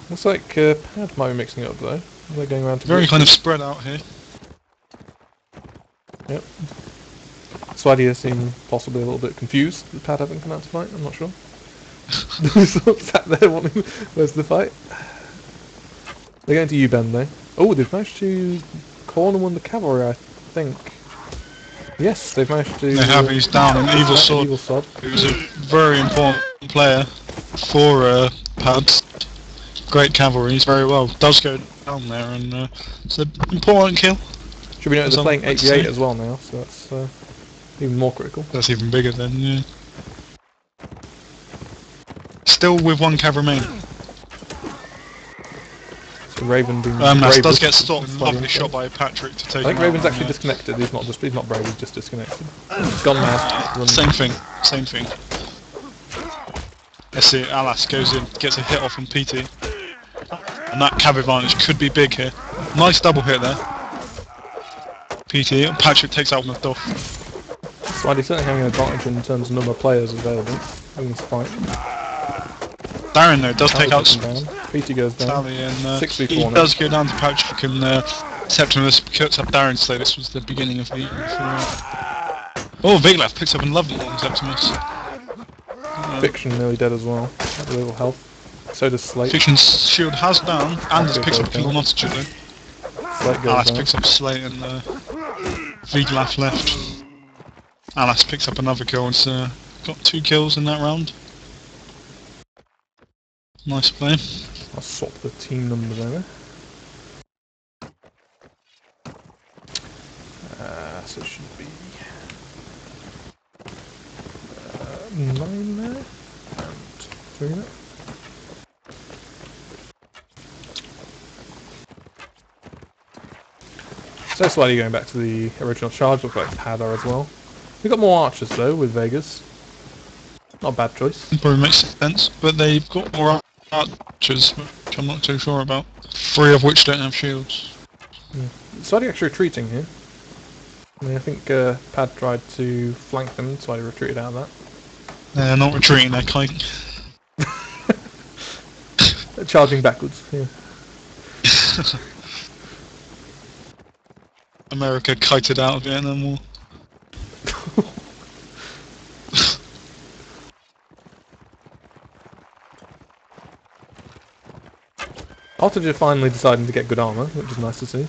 Looks like PaD might be mixing it up though. They're going around to very kind of spread out here. Yep. Swaddy seem possibly a little bit confused with PaD having come out to fight. I'm not sure. Sort of sat there wanting, where's the fight? They're going to U-bend though. Oh, they've managed to corner one of the cavalry, I think. Yes, they've managed to... They have, he's down, an Evil Sword. He was a very important player for PaD. Great cavalry, he's very well. Does go down there, and it's an important kill. Should be noted they're playing 8v8 as well now, so that's even more critical. That's even bigger then, yeah. Still with 1 cav remaining. So Raven being does get stopped. Lovely shot by Patrick to take him out. I think Raven's actually disconnected. He's not brave. He's just disconnected. He's gone mad. Same thing. Same thing. Let's see, Alas goes in, gets a hit off on PT. And that cab advantage could be big here. Nice double hit there. PT, Patrick takes out one of Doff. Swidey certainly having an advantage in terms of number of players available in this fight. Darren though does take out down. PT goes down. Sally and 6v4 he now. does go down to Patrick and Septimus cuts up Darren, so this was the beginning of the... Oh, Viglav picks up a lovely one, Septimus. Fiction nearly dead as well. A little health. So does Slate. Fiction's shield has down. Anders picks up kill on Ostringer though. Slate goes Alas down. picks up Slate and Viglav left. Alas picks up another kill and got 2 kills in that round. Nice play. I'll swap the team numbers over. So it should be 9 there and 3 there. So slightly going back to the original charge, looks like PaD as well. We've got more archers though with Vegas. Not a bad choice. Probably makes sense, but they've got more archers, which I'm not too sure about. 3 of which don't have shields. Slightly actually retreating here. I mean, I think PaD tried to flank them, so I retreated out of that. They're not retreating, they're kiting. Charging backwards, yeah. America kited out of Vietnam War. Ostringer finally deciding to get good armour, which is nice to see.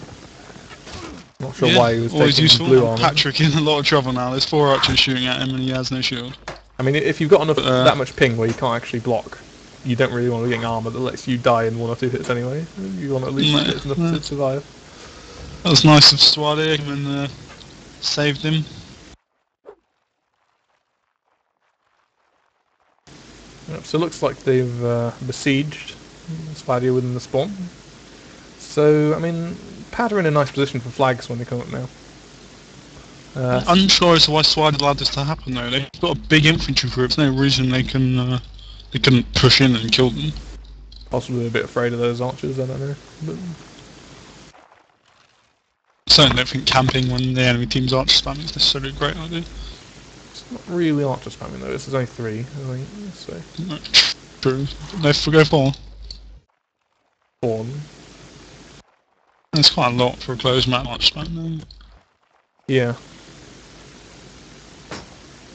Not sure why he was always taking useful. blue armour. Patrick in a lot of trouble now. There's 4 archers shooting at him and he has no shield. I mean, if you've got enough that much ping where you can't actually block, you don't really want to be getting armour that lets you die in 1 or 2 hits anyway. You want at least hit enough to survive. That was nice of Swadi and saved him. Yep, so it looks like they've besieged Spadia within the spawn. So, I mean, PaD are in a nice position for flags when they come up now. Unsure as to why Swadi allowed this to happen though. They've got a big infantry group, there's no reason they couldn't push in and kill them. Possibly a bit afraid of those archers, I don't know. But Certainly don't think camping when the enemy team's archer spamming is necessarily a great idea. it's not really archer spamming though, this is only 3, I think, so... No, true. They go 4. 4. That's quite a lot for a closed map archer spam though. Yeah.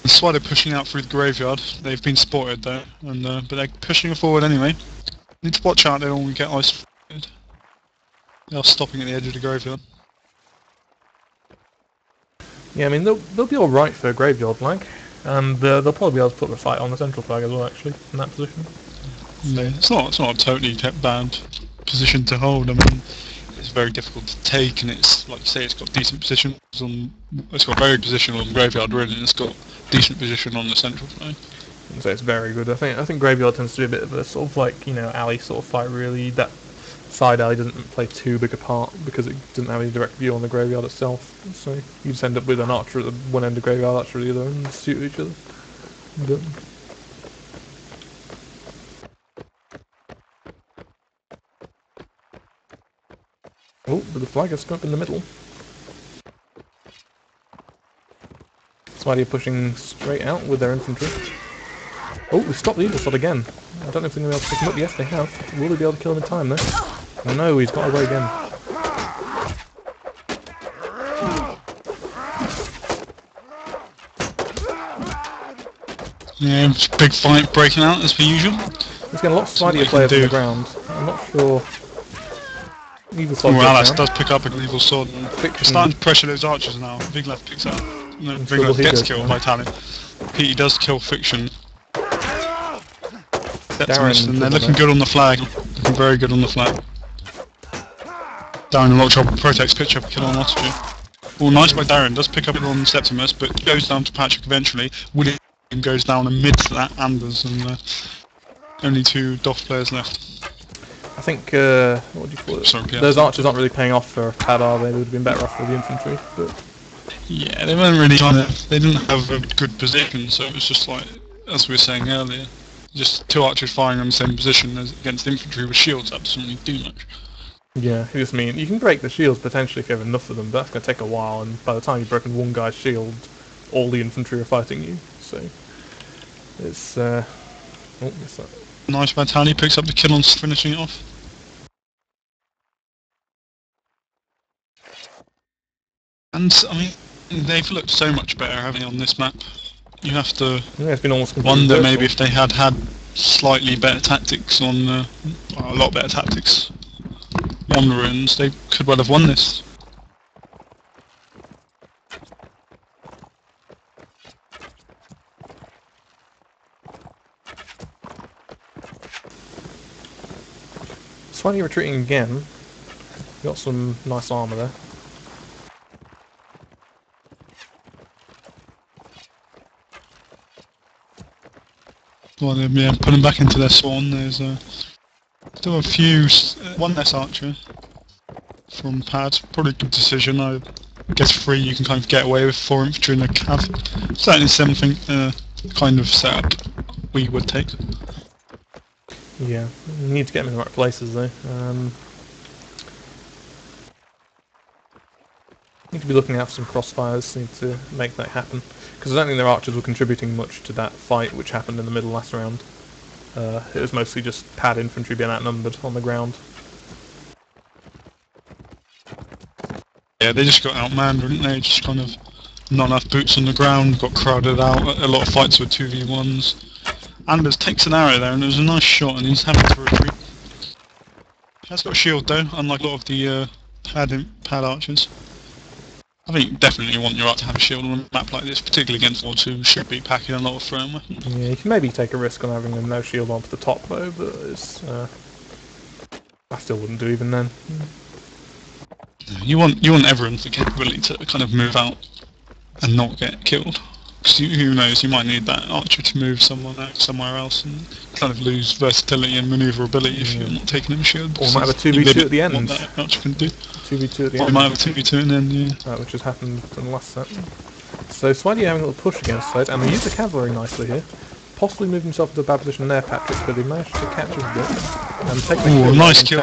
Swadi pushing out through the graveyard. They've been spotted though, and but they're pushing forward anyway. Need to watch out there when we get isolated. They are stopping at the edge of the graveyard. Yeah, I mean, they'll be alright for a graveyard flag, and they'll probably be able to put the fight on the central flag as well, actually, in that position. Yeah, it's not a totally bad position to hold. I mean, it's very difficult to take, and it's like you say, it's got decent positions on. It's got very good position on the graveyard really, and it's got decent position on the central flag. So it's very good. I think graveyard tends to be a bit of a sort of like, you know, alley sort of fight really. That side alley doesn't play too big a part because it doesn't have any direct view on the graveyard itself. So you just end up with an archer at the one end of the graveyard, archer at the other, and shoot each other. But oh, but the flag has come up in the middle. Smidy are pushing straight out with their infantry. Oh, they stopped the Evil Shot again. I don't know if they're going to be able to pick him up. Yes, they have. Will they be able to kill him in time, though? No, he's got away again. Yeah, big fight breaking out as per usual. There's getting a lot of Smidy players on the ground. I'm not sure. Evil Sword. Well, Alice does pick up an Evil Sword. Fiction. Starting to pressure those archers now. Big Left picks up. No, Big Left gets killed by Tally. Petey does kill Fiction. Darren, and they're looking good on the flag. Looking very good on the flag. Darren a lot of trouble. Protects pitch up a kill on Ostringer. Oh, nice by Darren. Does pick up it on Septimus, but goes down to Patrick eventually. William goes down amidst that Anders, and only 2 Doff players left. I think, what do you call it? Sorry, those archers aren't really paying off for PaD, are they? They would have been better off with the infantry, but... Yeah, they weren't really trying to... They didn't have a good position, so it was just like, as we were saying earlier, Just two archers firing on the same position as against infantry with shields up doesn't really do much. Yeah, I just mean you can break the shields potentially if you have enough of them, but that's going to take a while, and by the time you've broken one guy's shield, all the infantry are fighting you. So it's oh, what's that? Nice battalion picks up the kill on finishing it off. And I mean, they've looked so much better, haven't they, on this map? You have to Yeah, it's been almost completely wonder virtual. maybe if they had slightly better tactics on, a lot better tactics on the runes, they could well have won this. Slightly retreating again. Got some nice armour there. Well, yeah, putting back into their spawn. There's still a few, one less archer from PaD. Probably a good decision. I guess 3 you can kind of get away with, 4 infantry in a cav. Certainly something kind of setup we would take. Yeah, you need to get them in the right places though. Need to be looking out for some crossfires, need to make that happen. Because I don't think their archers were contributing much to that fight which happened in the middle last round. It was mostly just PaD infantry being outnumbered on the ground. Yeah, they just got outmanned, didn't they? Just kind of not enough boots on the ground, got crowded out. A lot of fights with 2v1s. Anders takes an arrow there, and it was a nice shot, and he's having to retreat. He has got a shield though, unlike a lot of the PaD archers. I think definitely you want your archer to have a shield on a map like this, particularly against War 2, should be packing a lot of thrown weapons. Yeah, you can maybe take a risk on having a no shield onto the top though, but it's, I still wouldn't do even then. You want everyone's capability to kind of move out and not get killed. Because who knows, you might need that archer to move someone out somewhere else and kind of lose versatility and manoeuvrability if you're not taking him a shield. Or might have a 2v2 at the end. What that archer can do. 2v2 at the Or end. might have a 2v2 and then, yeah. Which has happened in the last set. So Swidey having a little push against Slade, and they use the cavalry nicely here. Possibly moved himself into a bad position there, Patrick, but he managed to catch his bit. And take the kill. Nice kill.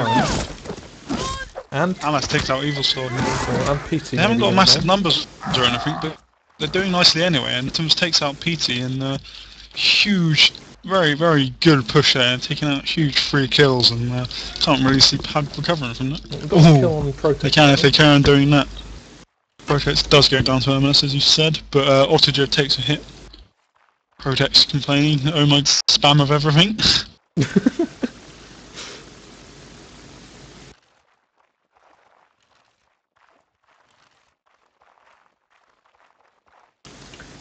And that's takes out Evil Sword. and PT. They haven't got massive numbers or anything, but they're doing nicely anyway, and Tums takes out PT and huge, very, very good push there, taking out huge free kills, and can't really see PaD recovering from that. Kill on Protect. They can if they carry on doing that. Protect does go down to MS as you said, but Autogib takes a hit. Protect's complaining, oh my spam of everything.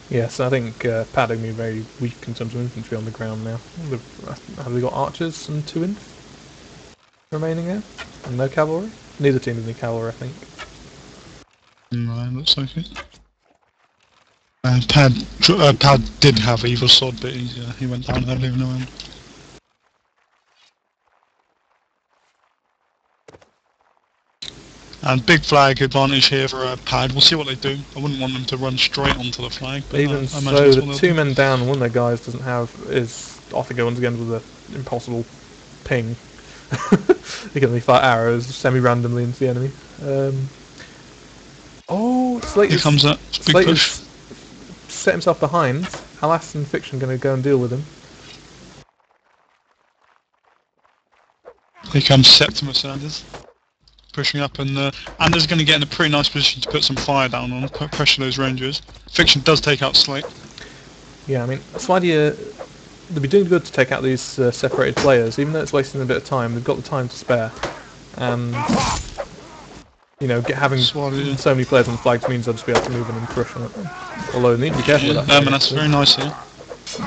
Yes, I think PaD are very weak in terms of infantry on the ground now. Have they got archers and 2 inf remaining there? And no cavalry? Neither team has any cavalry, I think. No, looks like it. PaD did have Evil Sword, but he went down there leaving no end. And big flag advantage here for PaD. We'll see what they do. I wouldn't want them to run straight onto the flag. But even so, the 2 men down, one of their guys doesn't have is off they go once again with an impossible ping. He can only fire arrows semi-randomly into the enemy. Oh, Slate here comes that big Slate push. Set himself behind. Alas and Fiction going to go and deal with him. Here comes Septimus Anders. Pushing up, and Anders is going to get in a pretty nice position to put some fire down on, pressure those rangers. Fiction does take out Slate. Yeah, I mean, Slidia, they'll be doing good to take out these separated players, even though it's wasting a bit of time. They've got the time to spare, and you know, having so many players on the flags means they'll just be able to move in and crush on it. Although they need to be careful with that. And that's very nice here.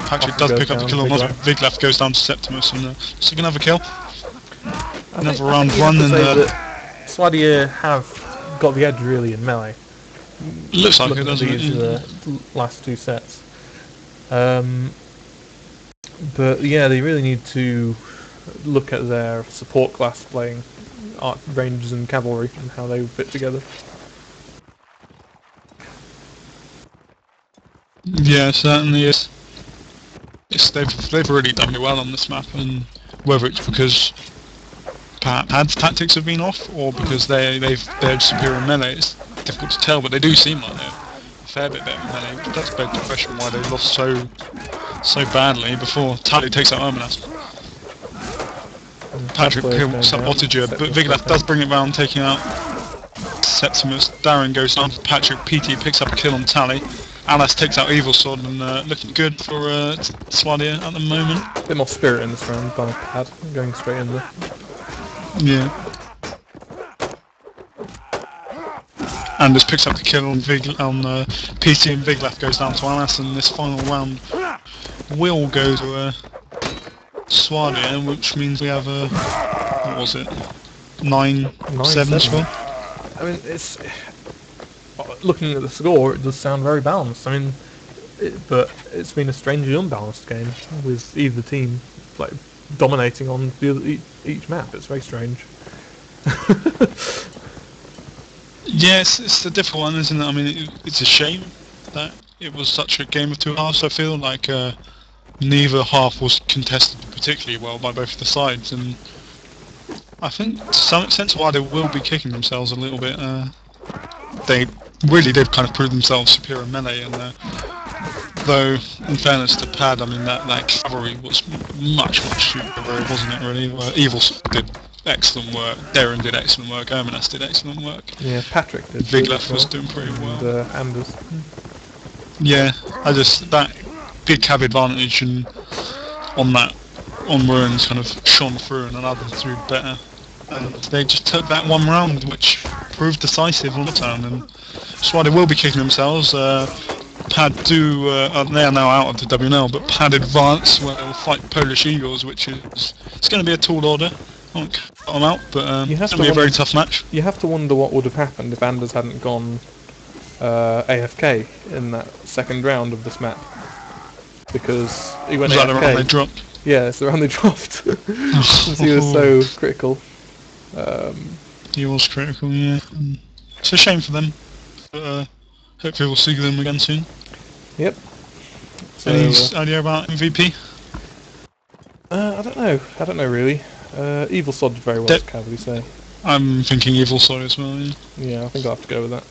Patrick does pick up the kill on Viglaf goes down to Septimus, and so another kill. Another round one, and Slidia have got the edge really in melee. Looks like it, doesn't it? These last 2 sets. But yeah, they really need to look at their support class playing rangers and cavalry and how they fit together. Yeah, certainly is. they've really done it well on this map, and whether it's because PaD's tactics have been off or because they're superior melee, it's difficult to tell. But they do seem like they're a fair bit better melee. Which does beg the question why they lost so badly before TaD takes out Erminas. Patrick picks up Ottager, but Viglath does bring it round, taking out Septimus. Darren goes down to Patrick. PT picks up a kill on Tally. Alice takes out Evil Sword, and looking good for Swadia at the moment. A bit more spirit in this round by PaD, going straight in there. Yeah. Anders picks up the kill on PT, and Viglath goes down to Alice, and this final round will go to Swadia, which means we have what was it? 9-7 score. I mean, it's looking at the score, it does sound very balanced. I mean, but it's been a strangely unbalanced game with either team like dominating on each map. It's very strange. Yes, it's a difficult one, isn't it? I mean, it's a shame that it was such a game of two halves. I feel like neither half was contested particularly well by both the sides, and I think to some extent why they will be kicking themselves a little bit. They really did kind of prove themselves superior melee, and though in fairness to PaD, I mean that cavalry was much superior, wasn't it? Really, Evil did excellent work. Darren did excellent work. Erminas did excellent work. Yeah, Patrick did. Viglath was doing pretty well. And Anders. Yeah, that big cab advantage and on Ruins kind of shone through, and another through better. And they just took that one round, which proved decisive on the turn. And that's why they will be kicking themselves. PaD they are now out of the WNL, but PaD advance where they'll fight Polish Eagles, which it's going to be a tall order. I won't cut them out, but it's going to be a very tough match. You have to wonder what would have happened if Anders hadn't gone AFK in that second round of this map, because he went AFK. The round they dropped? Yeah, it's the round they dropped. Since he was so critical. He was critical, yeah. It's a shame for them, but hopefully we'll see them again soon. Yep. So, any idea about MVP? I don't know really. Evil Sword did very well, as Cavalry say. I'm thinking Evil Sword as well, yeah. Yeah, I think I'll have to go with that.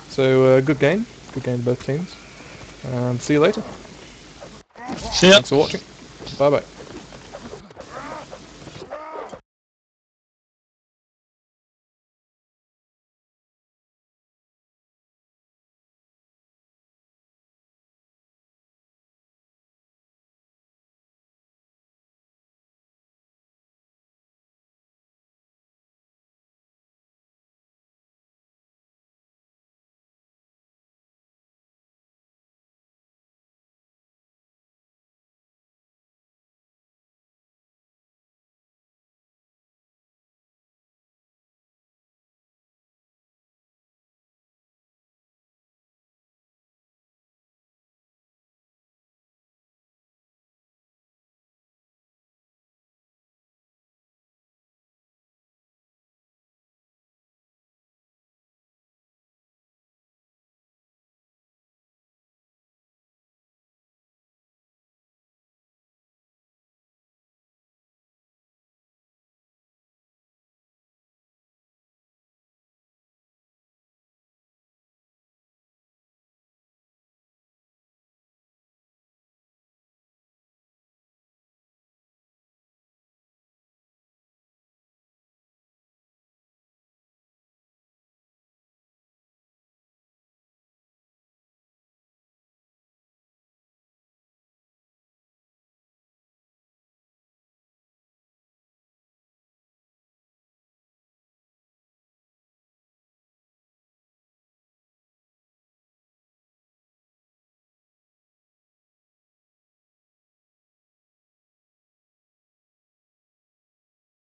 So, good game to both teams. And see you later. See ya. Thanks for watching. Bye bye.